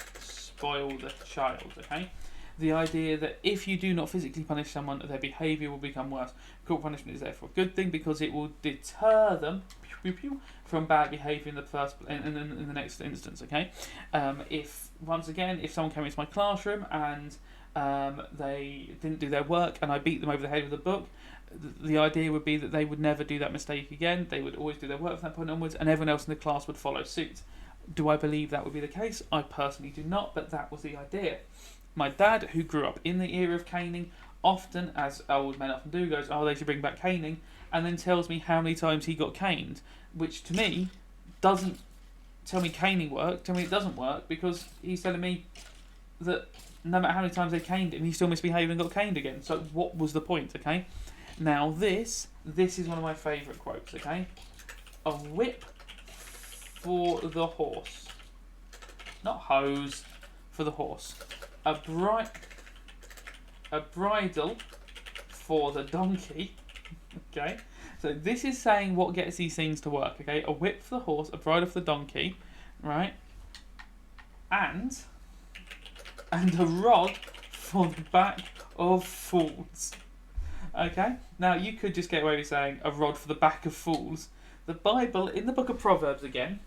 the child, okay? The idea that if you do not physically punish someone, their behaviour will become worse. Corporal punishment is therefore a good thing because it will deter them from bad behaviour in the next instance. Okay, if someone came into my classroom and they didn't do their work and I beat them over the head with a book, the idea would be that they would never do that mistake again. They would always do their work from that point onwards, and everyone else in the class would follow suit. Do I believe that would be the case? I personally do not, but that was the idea. My dad, who grew up in the era of caning, often, as old men often do, goes, oh, they should bring back caning, and then tells me how many times he got caned, which to me doesn't tell me caning worked, tell me it doesn't work, because he's telling me that no matter how many times they caned him, he still misbehaved and got caned again. So what was the point, okay? Now this is one of my favourite quotes, okay? A whip for the horse. Not hose, for the horse. A bridle for the donkey. Okay, so this is saying what gets these things to work. Okay, a whip for the horse, a bridle for the donkey, right? And a rod for the back of fools. Okay, now you could just get away with saying a rod for the back of fools. The Bible, in the book of Proverbs again,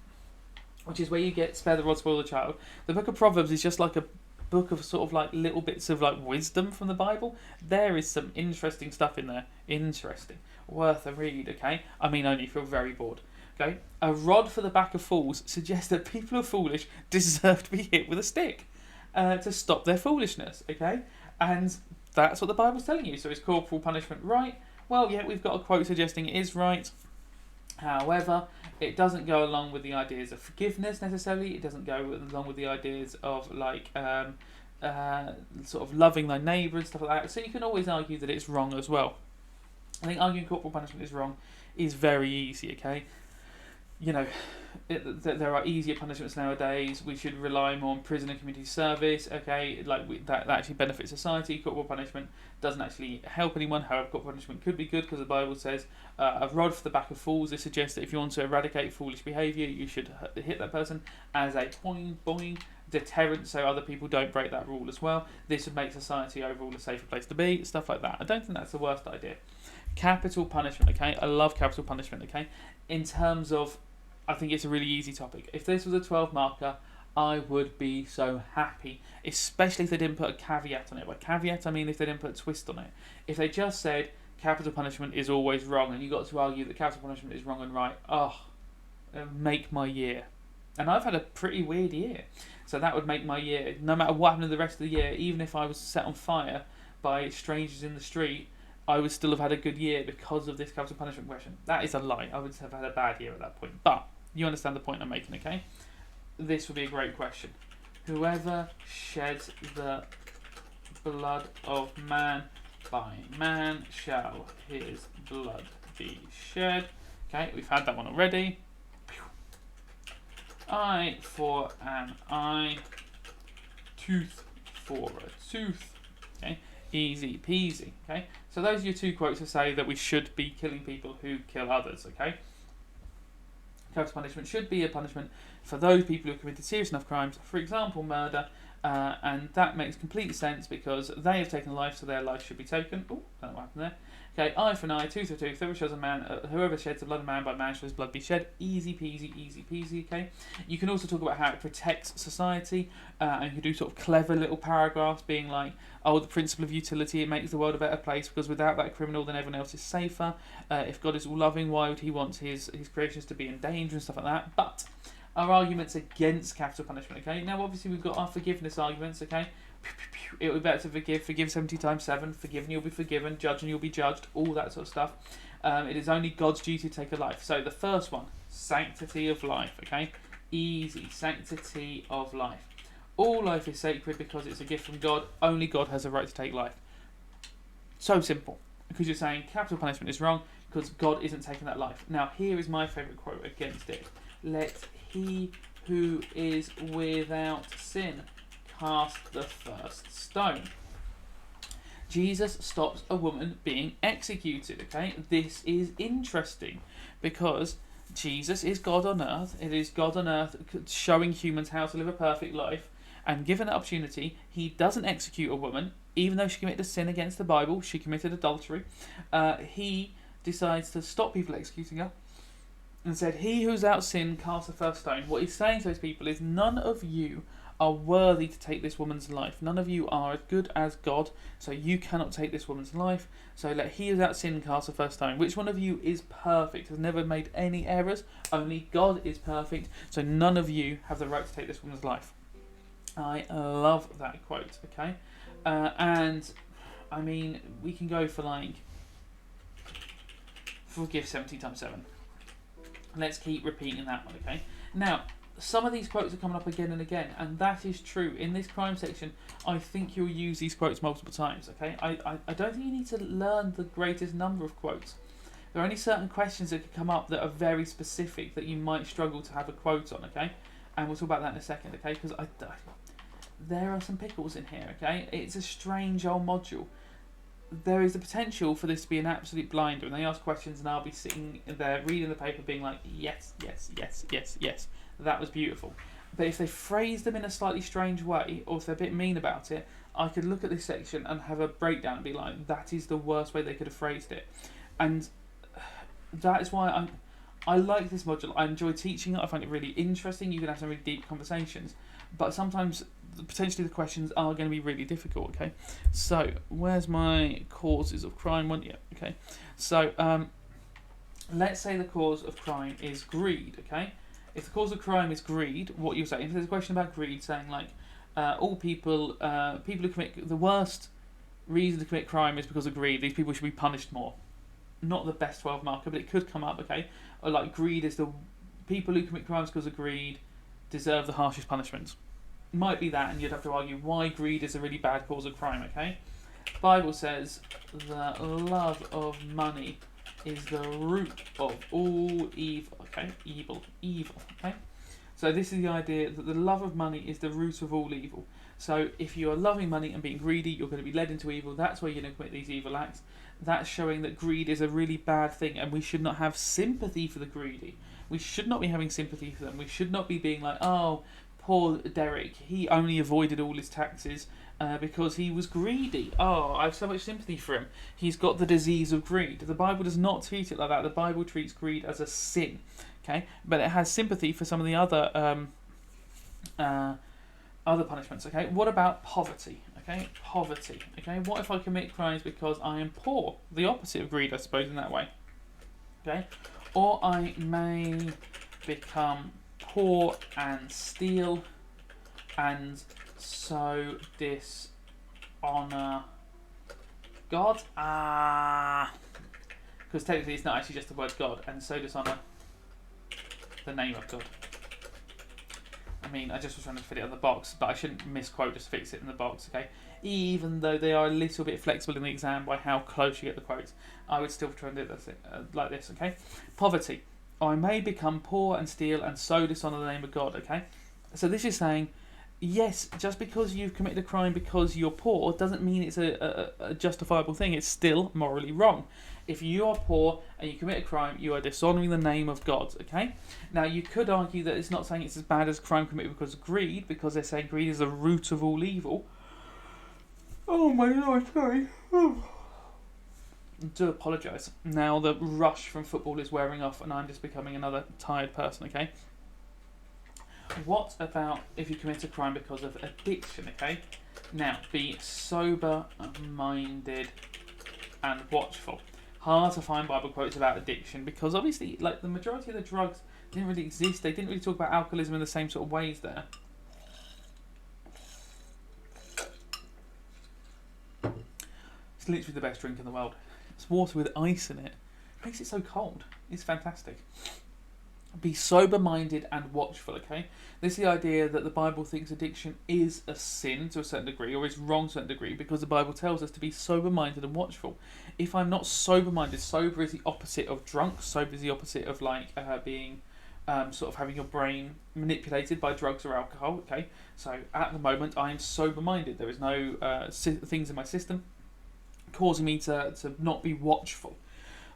which is where you get spare the rod, spoil the child. The book of Proverbs is just like a book of sort of like little bits of like wisdom from the Bible. There is some interesting stuff in there. Interesting. Worth a read, okay? I mean, only if you're very bored. Okay? A rod for the back of fools suggests that people who are foolish deserve to be hit with a stick to stop their foolishness, okay? And that's what the Bible's telling you. So is corporal punishment right? Well, yeah, we've got a quote suggesting it is right. However, it doesn't go along with the ideas of forgiveness necessarily. It doesn't go along with the ideas of like sort of loving thy neighbour and stuff like that. So you can always argue that it's wrong as well. I think arguing corporal punishment is wrong is very easy, okay? You know, there are easier punishments nowadays. We should rely more on prison and community service, okay? Like that actually benefits society. Corporal punishment doesn't actually help anyone. However, corporal punishment could be good because the Bible says a rod for the back of fools. This suggests that if you want to eradicate foolish behaviour, you should hit that person as a boing deterrence, so other people don't break that rule as well. This would make society overall a safer place to be, stuff like that. I don't think that's the worst idea. Capital punishment, okay? I love capital punishment, okay? In terms of, I think it's a really easy topic. If this was a 12 marker, I would be so happy, especially if they didn't put a caveat on it. By caveat, I mean if they didn't put a twist on it. If they just said capital punishment is always wrong, and you got to argue that capital punishment is wrong and right, make my year. And I've had a pretty weird year, so that would make my year. No matter what happened in the rest of the year, even if I was set on fire by strangers in the street, I would still have had a good year because of this capital punishment question. That is a lie. I would have had a bad year at that point. But you understand the point I'm making, okay? This would be a great question. Whoever sheds the blood of man, by man shall his blood be shed. Okay, we've had that one already. Eye for an eye, tooth for a tooth. Okay, easy peasy. Okay, so those are your two quotes to say that we should be killing people who kill others. Okay, capital punishment should be a punishment for those people who have committed serious enough crimes, for example, murder, and that makes complete sense because they have taken life, so their life should be taken. Oh, don't know what happened there. Okay, eye for an eye, tooth for tooth. Whoever sheds the blood of man, by man shall his blood be shed. Easy peasy, easy peasy. Okay. You can also talk about how it protects society, and you can do sort of clever little paragraphs, being like, "Oh, the principle of utility, it makes the world a better place because without that criminal, then everyone else is safer. If God is all loving, why would He want His creations to be in danger and stuff like that?" But our arguments against capital punishment. Okay. Now, obviously, we've got our forgiveness arguments. Okay. It would be better to forgive 70 times 7, forgive and you'll be forgiven, judge and you'll be judged, all that sort of stuff. It is only God's duty to take a life. So the first one, sanctity of life, okay? Easy, sanctity of life. All life is sacred because it's a gift from God. Only God has a right to take life. So simple. Because you're saying capital punishment is wrong because God isn't taking that life. Now, here is my favourite quote against it. Let he who is without sin cast the first stone. Jesus stops a woman being executed, okay? This is interesting because Jesus is God on earth. It is God on earth showing humans how to live a perfect life, and given an opportunity, He doesn't execute a woman, even though she committed a sin against the Bible. She committed adultery. He decides to stop people executing her and said, "He who's without sin cast the first stone." What He's saying to those people is, none of you are worthy to take this woman's life. None of you are as good as God, so you cannot take this woman's life. So let he without sin cast the first stone. Which one of you is perfect, has never made any errors? Only God is perfect, so none of you have the right to take this woman's life. I love that quote, okay? And, I mean, we can go for like, forgive 70 times 7. Let's keep repeating that one, okay? Now, some of these quotes are coming up again and again, and that is true. In this crime section, I think you'll use these quotes multiple times, okay? I don't think you need to learn the greatest number of quotes. There are only certain questions that could come up that are very specific that you might struggle to have a quote on, okay? And we'll talk about that in a second, okay? Because there are some pickles in here, okay? It's a strange old module. There is the potential for this to be an absolute blinder, and they ask questions and I'll be sitting there reading the paper being like, yes, yes, yes, yes, yes. That was beautiful. But if they phrase them in a slightly strange way, or if they're a bit mean about it, I could look at this section and have a breakdown and be like, that is the worst way they could have phrased it. And that is why I like this module. I enjoy teaching it. I find it really interesting. You can have some really deep conversations. But sometimes, potentially, the questions are going to be really difficult, okay? So, where's my causes of crime one? Yeah, okay. So, let's say the cause of crime is greed, okay? If the cause of crime is greed, what you're saying, if there's a question about greed, saying like, all people who commit, the worst reason to commit crime is because of greed, these people should be punished more. Not the best 12 marker, but it could come up, okay? Or like greed is the people who commit crimes because of greed deserve the harshest punishments. Might be that, and you'd have to argue why greed is a really bad cause of crime, okay? Bible says the love of money is the root of all evil, okay? Evil, okay? So this is the idea that the love of money is the root of all evil. So if you are loving money and being greedy, you're going to be led into evil. That's where you're going to commit these evil acts. That's showing that greed is a really bad thing, and we should not have sympathy for the greedy. We should not be having sympathy for them. We should not be being like, oh, poor Derek, he only avoided all his taxes because he was greedy. Oh, I have so much sympathy for him. He's got the disease of greed. The Bible does not treat it like that. The Bible treats greed as a sin, okay? But it has sympathy for some of the other Other punishments, okay? What about poverty? Okay, poverty. Okay, what if I commit crimes because I am poor? The opposite of greed, I suppose, in that way. Okay, or I may become poor and steal, and so dishonour God. Because technically it's not actually just the word God, and so dishonour the name of God. I mean, I just was trying to fit it on the box, but I shouldn't misquote, just fix it in the box, okay? Even though they are a little bit flexible in the exam by how close you get the quotes, I would still try and do it like this, okay? Poverty. I may become poor and steal and so dishonour the name of God, okay? So this is saying, yes, just because you've committed a crime because you're poor doesn't mean it's a justifiable thing. It's still morally wrong. If you are poor and you commit a crime, you are dishonouring the name of God, okay? Now, you could argue that it's not saying it's as bad as crime committed because of greed, because they're saying greed is the root of all evil. Oh my God, sorry. I do apologise. Now the rush from football is wearing off and I'm just becoming another tired person, okay? What about if you commit a crime because of addiction, okay? Now, be sober-minded and watchful. Hard to find Bible quotes about addiction because obviously, like, the majority of the drugs didn't really exist. They didn't really talk about alcoholism in the same sort of ways there. It's literally the best drink in the world. It's water with ice in it. It makes it so cold. It's fantastic. Be sober-minded and watchful, okay? This is the idea that the Bible thinks addiction is a sin to a certain degree, or is wrong to a certain degree, because the Bible tells us to be sober-minded and watchful. If I'm not sober-minded, sober is the opposite of drunk, sober is the opposite of being sort of having your brain manipulated by drugs or alcohol, okay? So at the moment, I am sober-minded. There is no things in my system causing me to not be watchful.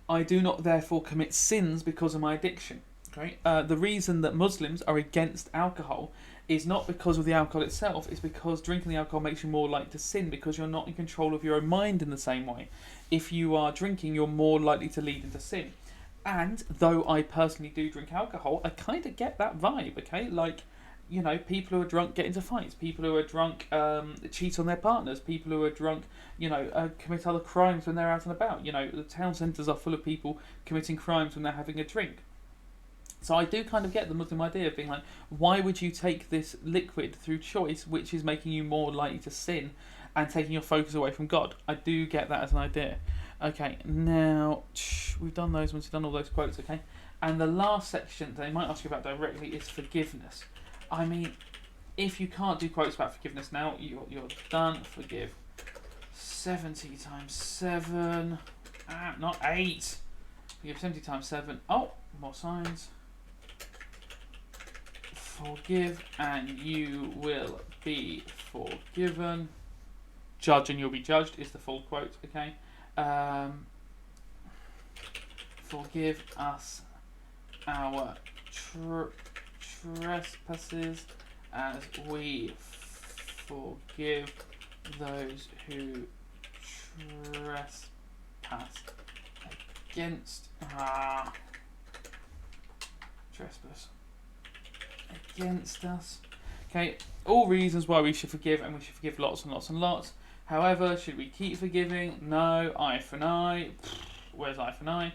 I do not therefore commit sins because of my addiction. Okay? The reason that Muslims are against alcohol is not because of the alcohol itself, it's because drinking the alcohol makes you more likely to sin because you're not in control of your own mind in the same way. If you are drinking, you're more likely to lead into sin. And though I personally do drink alcohol, I kind of get that vibe, okay? Like, you know, people who are drunk get into fights, people who are drunk cheat on their partners, people who are drunk, you know, commit other crimes when they're out and about. You know, the town centres are full of people committing crimes when they're having a drink. So I do kind of get the Muslim idea of being like, why would you take this liquid through choice, which is making you more likely to sin and taking your focus away from God? I do get that as an idea. Okay, now, we've done those ones, we've done all those quotes, okay? And the last section they might ask you about directly is forgiveness. I mean, if you can't do quotes about forgiveness now, you're done. Forgive 70 times 7. Not 8. Forgive 70 times 7. Oh, more signs. Forgive and you will be forgiven. Judge and you'll be judged is the full quote, okay? Forgive us our trespasses as we forgive those who trespass against trespass against us. Okay, all reasons why we should forgive, and we should forgive lots and lots and lots. However, should we keep forgiving? No. Eye for an eye. Where's eye for an eye?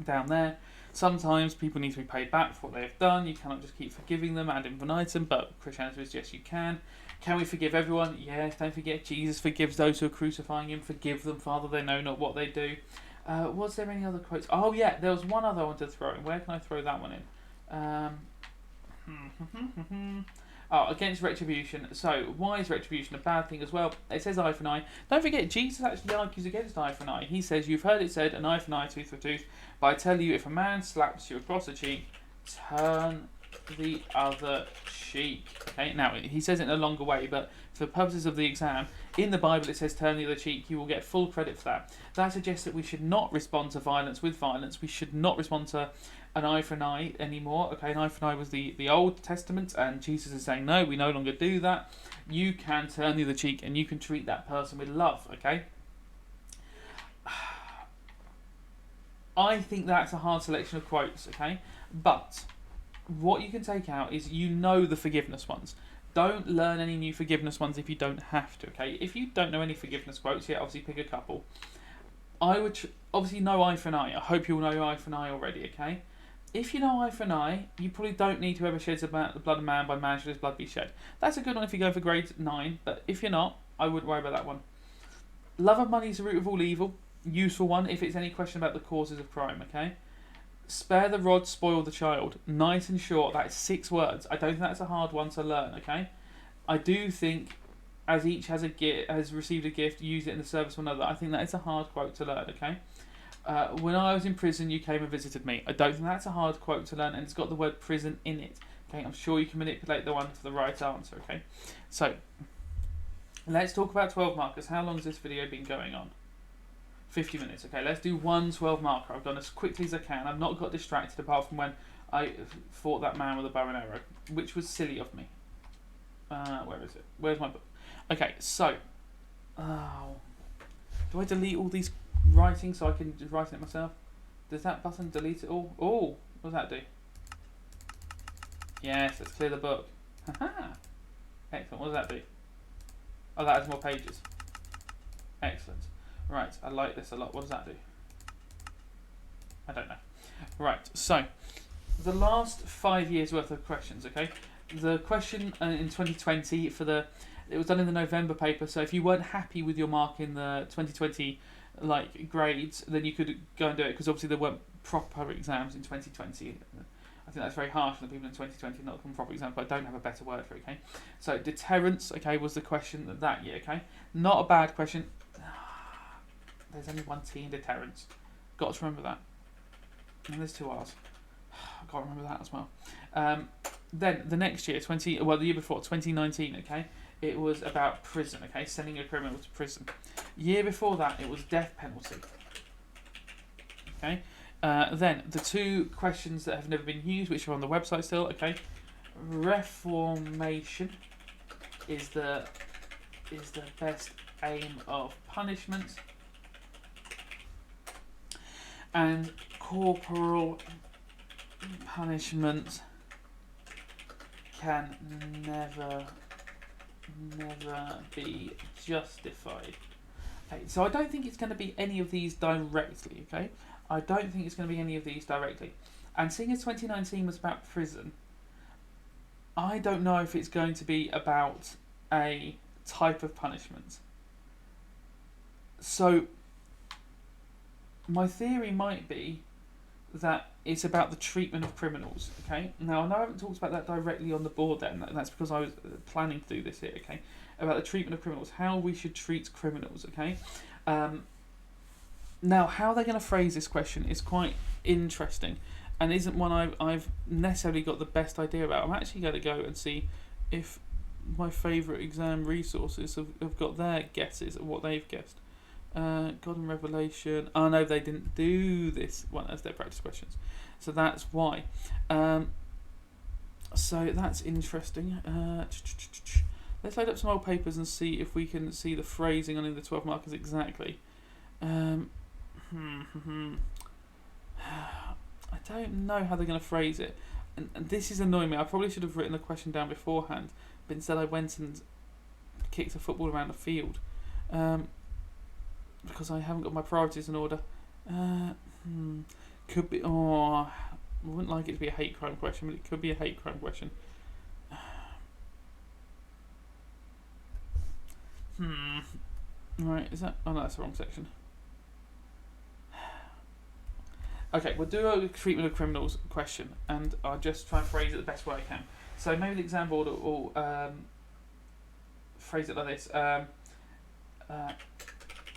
Down there. Sometimes people need to be paid back for what they have done. You cannot just keep forgiving them ad infinitum, but Christianity is yes, you can. Can we forgive everyone? Yes, don't forget Jesus forgives those who are crucifying him. Forgive them, Father, they know not what they do. Was there any other quotes? Oh yeah, there was one other I wanted to throw in. Where can I throw that one in? Against retribution. So, why is retribution a bad thing as well? It says eye for an eye. Don't forget, Jesus actually argues against eye for an eye. He says, you've heard it said, an eye for an eye, tooth for tooth. But I tell you, if a man slaps you across the cheek, turn the other cheek. Okay, now, he says it in a longer way, but for purposes of the exam, in the Bible it says turn the other cheek. You will get full credit for that. That suggests that we should not respond to violence with violence. We should not respond to an eye for an eye anymore. Okay, an eye for an eye was the Old Testament, and Jesus is saying, no, we no longer do that. You can turn the other cheek, and you can treat that person with love, okay? I think that's a hard selection of quotes, okay? But what you can take out is the forgiveness ones. Don't learn any new forgiveness ones if you don't have to, okay? If you don't know any forgiveness quotes yet, obviously pick a couple. I would obviously know eye for an eye. I hope you all know eye for an eye already, okay? If you know eye for an eye, you probably don't need whoever sheds the blood of man, by man should his blood be shed. That's a good one if you go for grade 9, but if you're not, I wouldn't worry about that one. Love of money is the root of all evil. Useful one if it's any question about the causes of crime, okay? Spare the rod, spoil the child. Nice and short, that is 6 words. I don't think that's a hard one to learn, okay? I do think, as each has received a gift, use it in the service of another. I think that is a hard quote to learn, okay? When I was in prison, you came and visited me. I don't think that's a hard quote to learn, and it's got the word prison in it. Okay, I'm sure you can manipulate the one to the right answer, okay? So, let's talk about 12 markers. How long has this video been going on? 50 minutes, okay, let's do one 12 marker. I've done as quickly as I can. I've not got distracted apart from when I fought that man with a bow and arrow, which was silly of me. Where is it? Where's my book? Okay, so, do I delete all these writing so I can just write it myself? Does that button delete it all? Oh, what does that do? Yes, let's clear the book. Haha. Excellent, what does that do? Oh, that adds more pages. Excellent. Right, I like this a lot. What does that do? I don't know. Right, so the last 5 years worth of questions, okay? The question in 2020 it was done in the November paper, so if you weren't happy with your mark in the 2020 grades, then you could go and do it, because obviously there weren't proper exams in 2020. I think that's very harsh on the people in 2020 not from proper exams, but I don't have a better word for it, okay? So deterrence, okay, was the question that year, okay? Not a bad question. There's only one T in deterrence. Got to remember that. And there's 2 R's. I've got to remember that as well. Then the next year, the year before, 2019, okay, it was about prison, okay, sending a criminal to prison. Year before that, it was death penalty. Okay. Then the 2 questions that have never been used, which are on the website still, okay. Reformation is the best aim of punishment. And corporal punishment can never be justified. Okay, so I don't think it's going to be any of these directly, okay? I don't think it's going to be any of these directly. And seeing as 2019 was about prison, I don't know if it's going to be about a type of punishment. So my theory might be that it's about the treatment of criminals, okay? Now, I know I haven't talked about that directly on the board then, and that's because I was planning to do this here, okay? About the treatment of criminals, how we should treat criminals, okay? Now, how they're going to phrase this question is quite interesting, and isn't one I've necessarily got the best idea about. I'm actually going to go and see if my favourite exam resources have got their guesses at what they've guessed. God and Revelation. Oh no, they didn't do this one as their practice questions, so that's why. So that's interesting. Let's load up some old papers and see if we can see the phrasing on the 12 markers exactly. I don't know how they're going to phrase it, and this is annoying me. I probably should have written the question down beforehand, but instead I went and kicked a football around the field. Because I haven't got my priorities in order. Could be. Oh, I wouldn't like it to be a hate crime question, but it could be a hate crime question. Right, is that? Oh no, that's the wrong section. Okay, we'll do a treatment of criminals question, and I'll just try and phrase it the best way I can. So maybe the exam board will phrase it like this.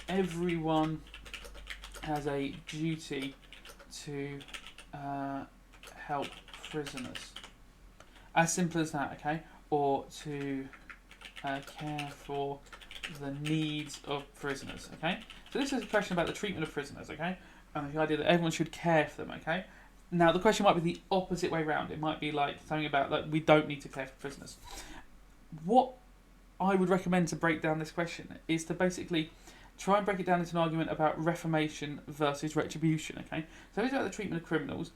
Everyone has a duty to help prisoners. As simple as that, okay? Or to care for the needs of prisoners, okay? So this is a question about the treatment of prisoners, okay? And the idea that everyone should care for them, okay? Now the question might be the opposite way round. It might be like something about like we don't need to care for prisoners. What I would recommend to break down this question is to basically try and break it down into an argument about reformation versus retribution, okay? So it's about the treatment of criminals.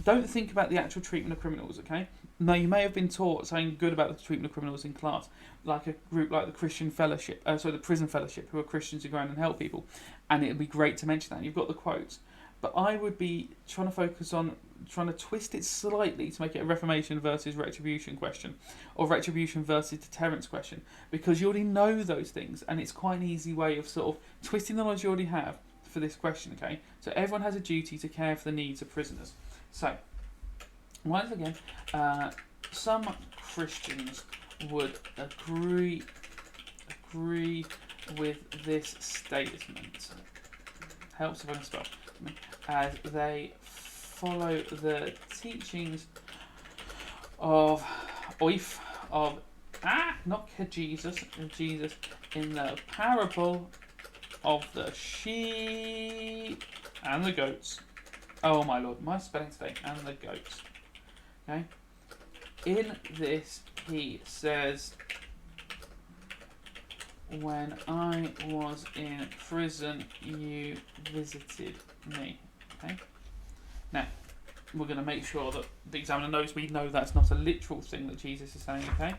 Don't think about the actual treatment of criminals, okay? Now, you may have been taught something good about the treatment of criminals in class, like a group like the Christian Fellowship, the Prison Fellowship, who are Christians who go around and help people, and it would be great to mention that. You've got the quotes. But I would be trying to focus on trying to twist it slightly to make it a reformation versus retribution question, or retribution versus deterrence question, because you already know those things, and it's quite an easy way of sort of twisting the knowledge you already have for this question, okay? So everyone has a duty to care for the needs of prisoners. So, once again, some Christians would agree with this statement. Helps if I can spell. As they follow the teachings of Jesus in the parable of the sheep and the goats. Oh my Lord, my spelling today, and the goats. Okay? In this, he says, when I was in prison, you visited me. Okay? Now, we're going to make sure that the examiner knows we know that's not a literal thing that Jesus is saying, okay?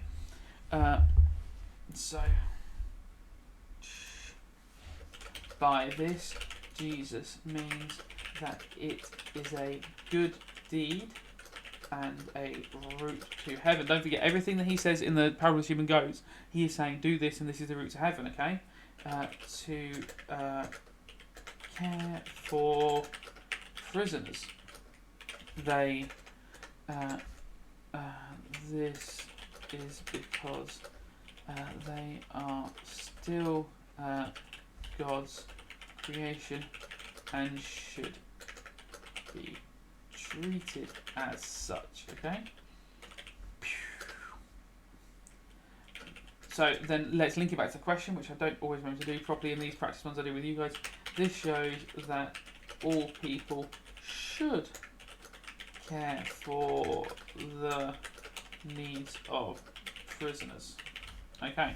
So, by this, Jesus means that it is a good deed and a route to heaven. Don't forget, everything that he says in the parable of the sheep and goats, he is saying, do this and this is the route to heaven, okay? To care for prisoners. They, this is because they are still God's creation and should be treated as such, okay? So then let's link it back to the question, which I don't always remember to do properly in these practice ones I do with you guys. This shows that all people should care for the needs of prisoners. Okay,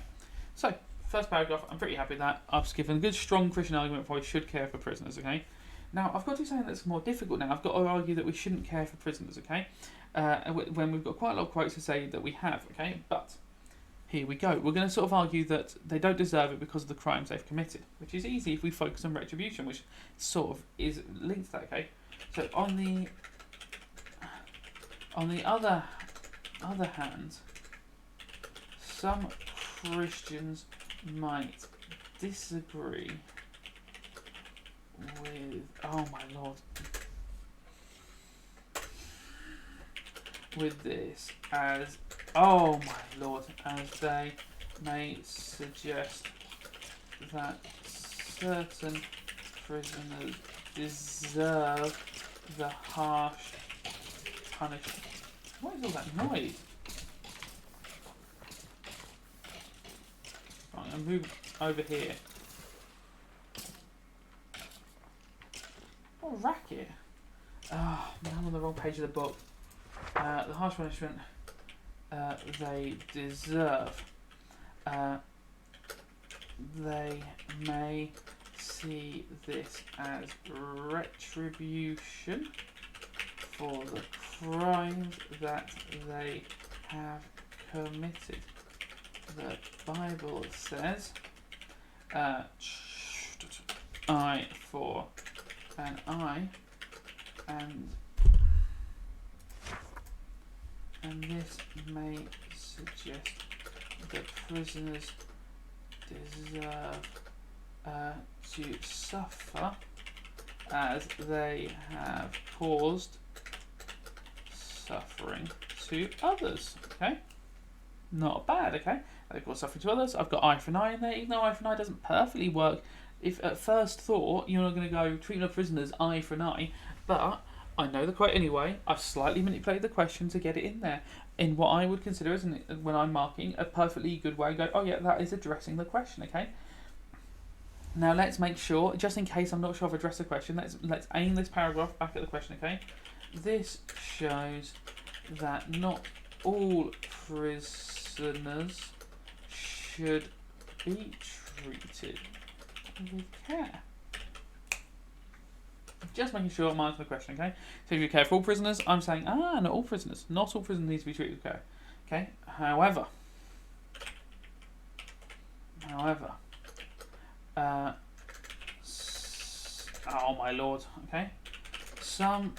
so first paragraph, I'm pretty happy with that. I've just given a good strong Christian argument for we should care for prisoners, okay? Now, I've got to do something that's more difficult now. I've got to argue that we shouldn't care for prisoners, okay? When we've got quite a lot of quotes to say that we have, okay? But here we go. We're going to sort of argue that they don't deserve it because of the crimes they've committed, which is easy if we focus on retribution, which sort of is linked to that, okay? So on the other hand, some Christians might disagree with, oh my Lord, with this as, oh my Lord, as they may suggest that certain prisoners deserve the harsh punishment. What is all that noise? Right, I'm going to move over here. What a racket. Oh, I'm on the wrong page of the book. The harsh punishment they deserve. They may see this as retribution for the crimes that they have committed. The Bible says, eye for an eye, and this may suggest the prisoners deserve to suffer as they have caused suffering to others. Okay, not bad. Okay, they've caused suffering to others. I've got eye for an eye in there, even though eye for an eye doesn't perfectly work. If at first thought you're not going to go treatment of prisoners eye for an eye, but I know the quote anyway. I've slightly manipulated the question to get it in there in what I would consider as when I'm marking a perfectly good way. Go, oh yeah, that is addressing the question. Okay. Now let's make sure, just in case I'm not sure I've addressed the question, let's aim this paragraph back at the question. Okay. This shows that not all prisoners should be treated with care. Just making sure I'm answering the question, okay? So if you care for all prisoners, I'm saying, not all prisoners. Not all prisoners need to be treated with care. Okay? However, oh my lord, okay? Some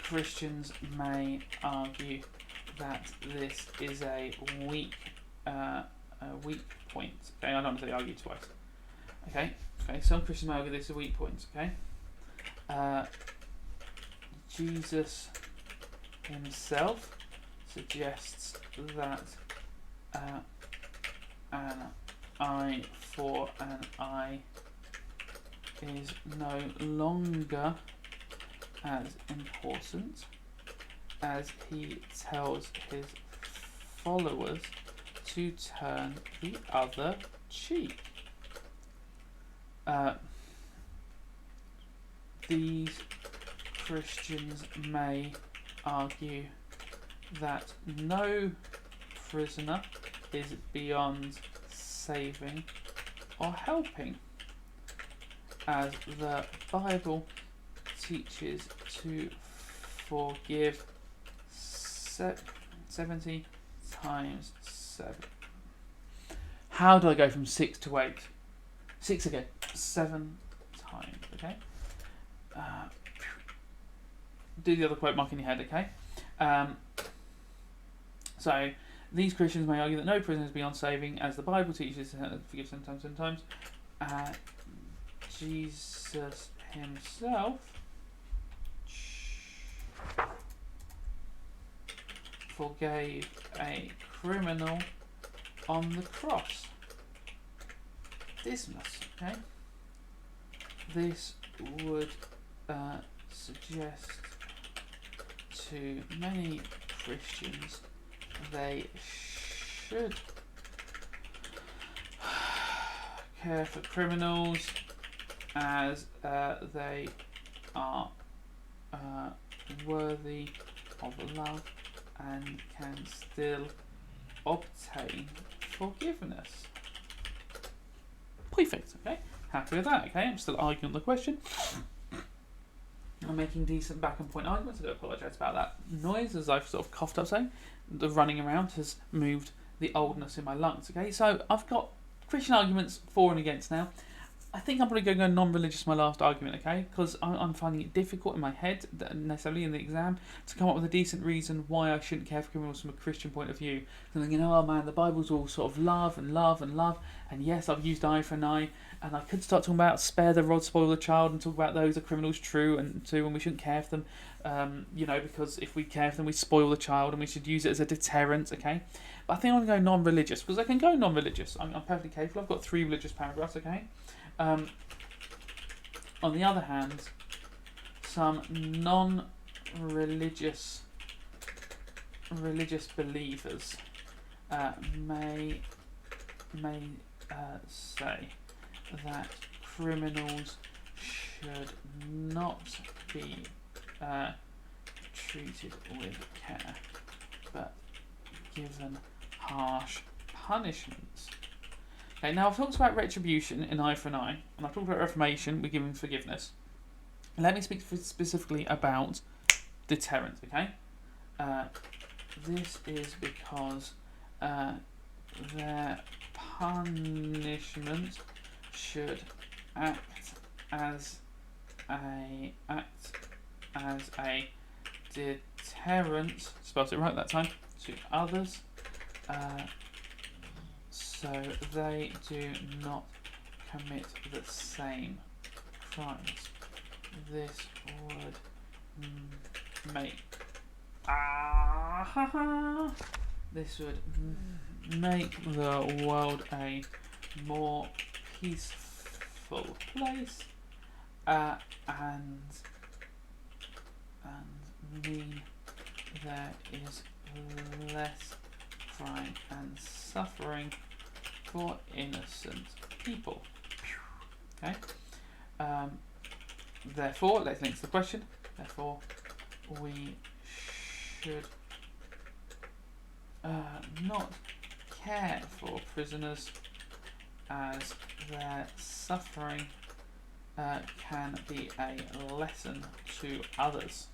Christians may argue that this is a weak point. Okay, I don't want to say argue twice. Okay, some Christians may argue this is a weak point. Okay, Jesus himself suggests that an eye for an eye is no longer as important, as he tells his followers to turn the other cheek. These Christians may argue that no prisoner is beyond saving or helping, as the Bible teaches to forgive 70 times 7. How do I go from 6 to 8? 6 again. 7 times, okay? Do the other quote mark in your head, okay? So, these Christians may argue that no prisoner is beyond saving, as the Bible teaches to forgive 7 times, 7 times. Jesus himself forgave a criminal on the cross. Dismas, okay? This would suggest to many Christians they should care for criminals, as they are worthy of love and can still obtain forgiveness. Perfect, okay? Happy with that, okay? I'm still arguing the question. I'm making decent back and point arguments. I do apologise about that noise, as I've sort of coughed up saying. The running around has moved the oldness in my lungs, okay? So I've got Christian arguments for and against now. I think I'm probably going to go non-religious my last argument, okay? Because I'm finding it difficult in my head, necessarily in the exam, to come up with a decent reason why I shouldn't care for criminals from a Christian point of view. And thinking, oh man, the Bible's all sort of love and love and love. And yes, I've used eye for an eye. And I could start talking about spare the rod, spoil the child, and talk about those are criminals true and too, and we shouldn't care for them. Because if we care for them, we spoil the child, and we should use it as a deterrent, okay? But I think I'm going to go non-religious, because I can go non-religious. I'm perfectly capable. I've got 3 religious paragraphs, okay? On the other hand, some non-religious believers may say that criminals should not be treated with care, but given harsh punishments. Okay, now I've talked about retribution, an eye for an eye, and I've talked about reformation, we're given forgiveness. Let me speak specifically about deterrence, okay? This is because their punishment should act as a deterrent, spelled it right that time, to others, so they do not commit the same crimes. This would make the world a more peaceful place, and mean there is less crime and suffering for innocent people. Okay. Therefore, let's link to the question. Therefore, we should not care for prisoners, as their suffering can be a lesson to others.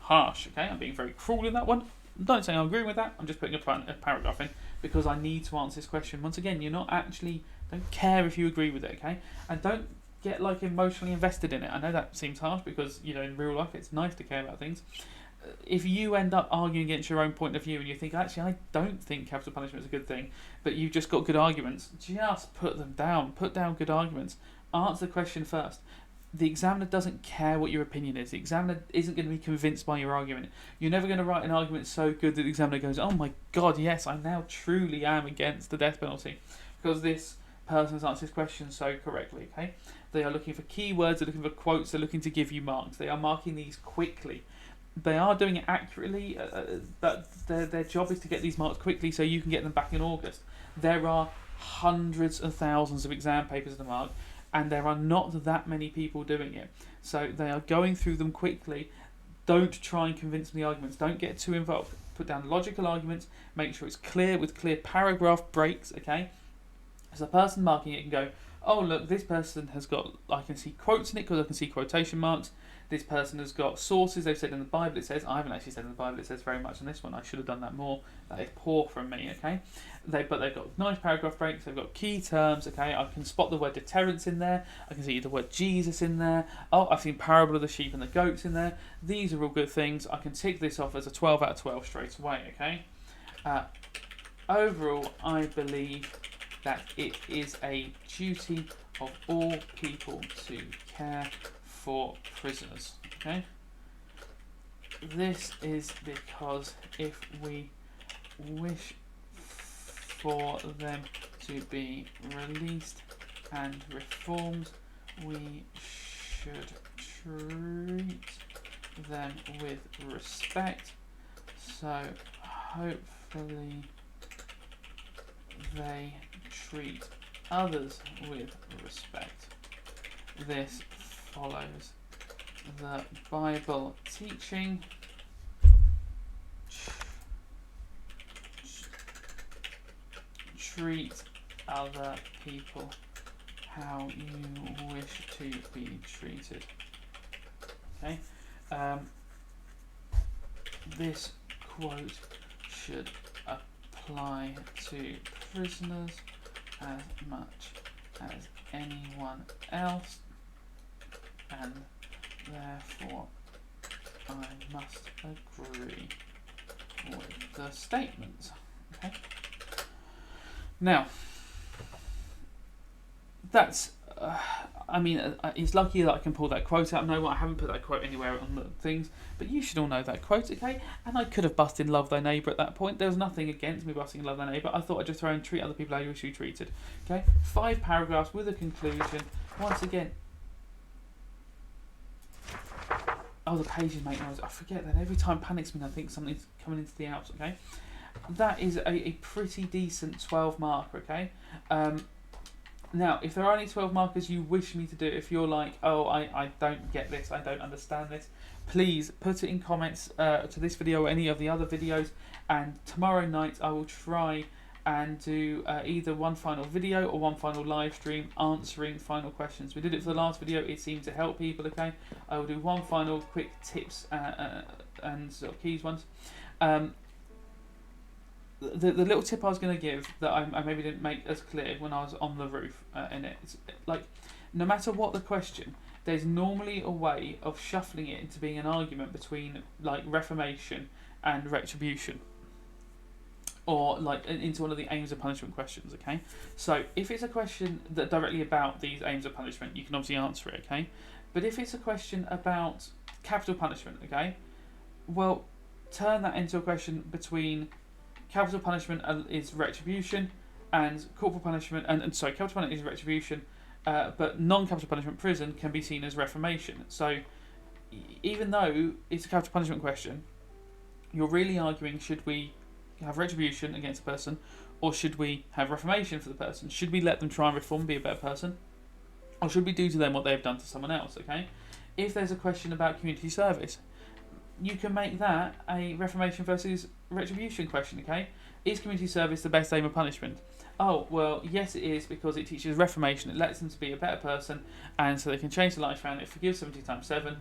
Harsh, okay? I'm being very cruel in that one. Don't say I'm agreeing with that. I'm just putting a paragraph in because I need to answer this question. Once again, don't care if you agree with it, okay? And don't get like emotionally invested in it. I know that seems harsh because, in real life it's nice to care about things. If you end up arguing against your own point of view and you think, actually, I don't think capital punishment is a good thing, but you've just got good arguments, just put them down. Put down good arguments. Answer the question first. The examiner doesn't care what your opinion is. The examiner isn't going to be convinced by your argument. You're never going to write an argument so good that the examiner goes, oh my God, yes, I now truly am against the death penalty because this person has answered this question so correctly, okay? They are looking for keywords, they're looking for quotes, they're looking to give you marks. They are marking these quickly. They are doing it accurately, but their job is to get these marks quickly so you can get them back in August. There are hundreds of thousands of exam papers to mark, and there are not that many people doing it. So they are going through them quickly. Don't try and convince them the arguments. Don't get too involved. Put down logical arguments. Make sure it's clear with clear paragraph breaks, okay? So the person marking it can go, oh, look, this person has got, I can see quotes in it because I can see quotation marks. This person has got sources. They've said in the Bible it says. I haven't actually said in the Bible it says very much on this one. I should have done that more. That is poor from me, okay? But they've got nice paragraph breaks. They've got key terms, okay? I can spot the word deterrence in there. I can see the word Jesus in there. Oh, I've seen parable of the sheep and the goats in there. These are all good things. I can tick this off as a 12 out of 12 straight away, okay? Overall, I believe that it is a duty of all people to care for prisoners, okay? This is because if we wish for them to be released and reformed, we should treat them with respect. So hopefully they treat others with respect. This follows the Bible teaching. Treat other people how you wish to be treated. Okay. This quote should apply to prisoners as much as anyone else, and therefore I must agree with the statement. Okay. Now, that's, it's lucky that I can pull that quote out. No, I haven't put that quote anywhere on the things, but you should all know that quote, okay? And I could have busted love thy neighbour at that point. There was nothing against me busting love thy neighbour. I thought I'd just throw and treat other people how you wish to be treated, okay? 5 paragraphs with a conclusion. Once again, oh, the pages make noise. I forget that every time panics me. I think something's coming into the house. Okay, that is a pretty decent 12 marker. Okay, now if there are any 12 markers you wish me to do, if you're like, oh, I don't get this, I don't understand this, please put it in comments to this video or any of the other videos. And tomorrow night I will try and do either one final video or one final live stream answering final questions. We did it for the last video, it seemed to help people, okay? I will do one final quick tips and sort of keys ones. The little tip I was going to give that I maybe didn't make as clear when I was on the roof in it, it's like, no matter what the question, there's normally a way of shuffling it into being an argument between like reformation and retribution, or like into one of the aims of punishment questions, okay? So if it's a question that directly about these aims of punishment, you can obviously answer it, okay? But if it's a question about capital punishment, okay, well, turn that into a question between capital punishment is retribution and corporal punishment, and capital punishment is retribution, but non-capital punishment, prison, can be seen as reformation. So even though it's a capital punishment question, you're really arguing, should we have retribution against a person, or should we have reformation for the person? Should we let them try and reform, be a better person, or should we do to them what they've done to someone else? Okay. If there's a question about community service, you can make that a reformation versus retribution question. Okay. Is community service the best aim of punishment? Oh, well, yes it is, because it teaches reformation. It lets them to be a better person, and so they can change their life around. It forgives 70 times 7.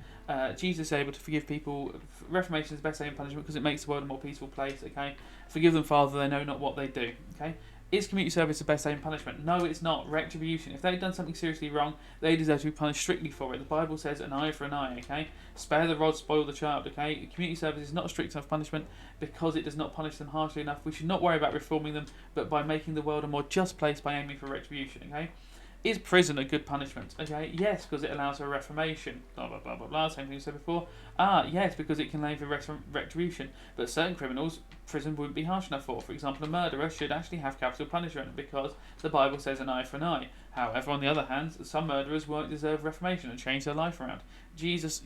Jesus is able to forgive people. Reformation is the best aim of punishment because it makes the world a more peaceful place, okay? Forgive them, Father, they know not what they do, okay? Is community service the best aim of punishment? No, it's not. Retribution. If they've done something seriously wrong, they deserve to be punished strictly for it. The Bible says an eye for an eye, okay? Spare the rod, spoil the child, okay? Community service is not a strict enough punishment because it does not punish them harshly enough. We should not worry about reforming them, but by making the world a more just place by aiming for retribution, okay? Is prison a good punishment? Okay, yes, because it allows for reformation. Blah, blah, blah, blah, blah. Same thing you said before. Yes, because it can aim for retribution. But certain criminals, prison wouldn't be harsh enough for. For example, a murderer should actually have capital punishment because the Bible says an eye for an eye. However, on the other hand, some murderers won't deserve reformation and change their life around. Jesus,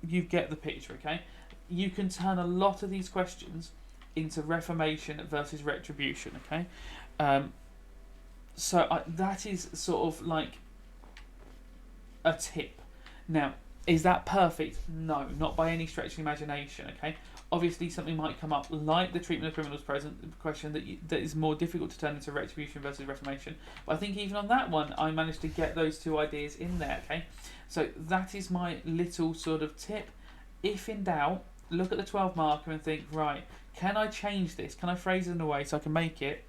you get the picture, okay? You can turn a lot of these questions into reformation versus retribution, okay? So that is sort of like a tip. Now, is that perfect? No, not by any stretch of the imagination, okay? Obviously, something might come up like the treatment of criminals present question that is more difficult to turn into retribution versus reformation. But I think even on that one, I managed to get those two ideas in there, okay? So that is my little sort of tip. If in doubt, look at the 12 marker and think, right, can I change this? Can I phrase it in a way so I can make it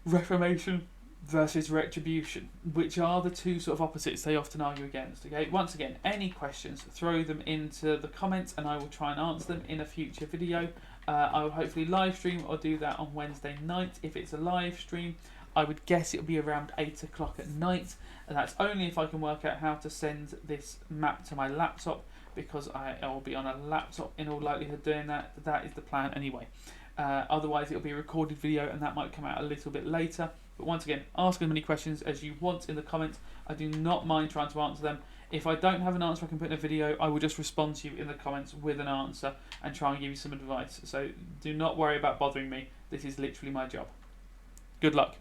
reformation versus retribution, which are the two sort of opposites they often argue against, okay? Once again, any questions, throw them into the comments and I will try and answer them in a future video. I will hopefully live stream or do that on Wednesday night. If it's a live stream, I would guess it'll be around 8 o'clock at night, and that's only if I can work out how to send this map to my laptop, because I will be on a laptop in all likelihood doing that. That is the plan anyway. Otherwise it'll be a recorded video and that might come out a little bit later. But once again, ask as many questions as you want in the comments. I do not mind trying to answer them. If I don't have an answer I can put in a video, I will just respond to you in the comments with an answer and try and give you some advice. So do not worry about bothering me. This is literally my job. Good luck.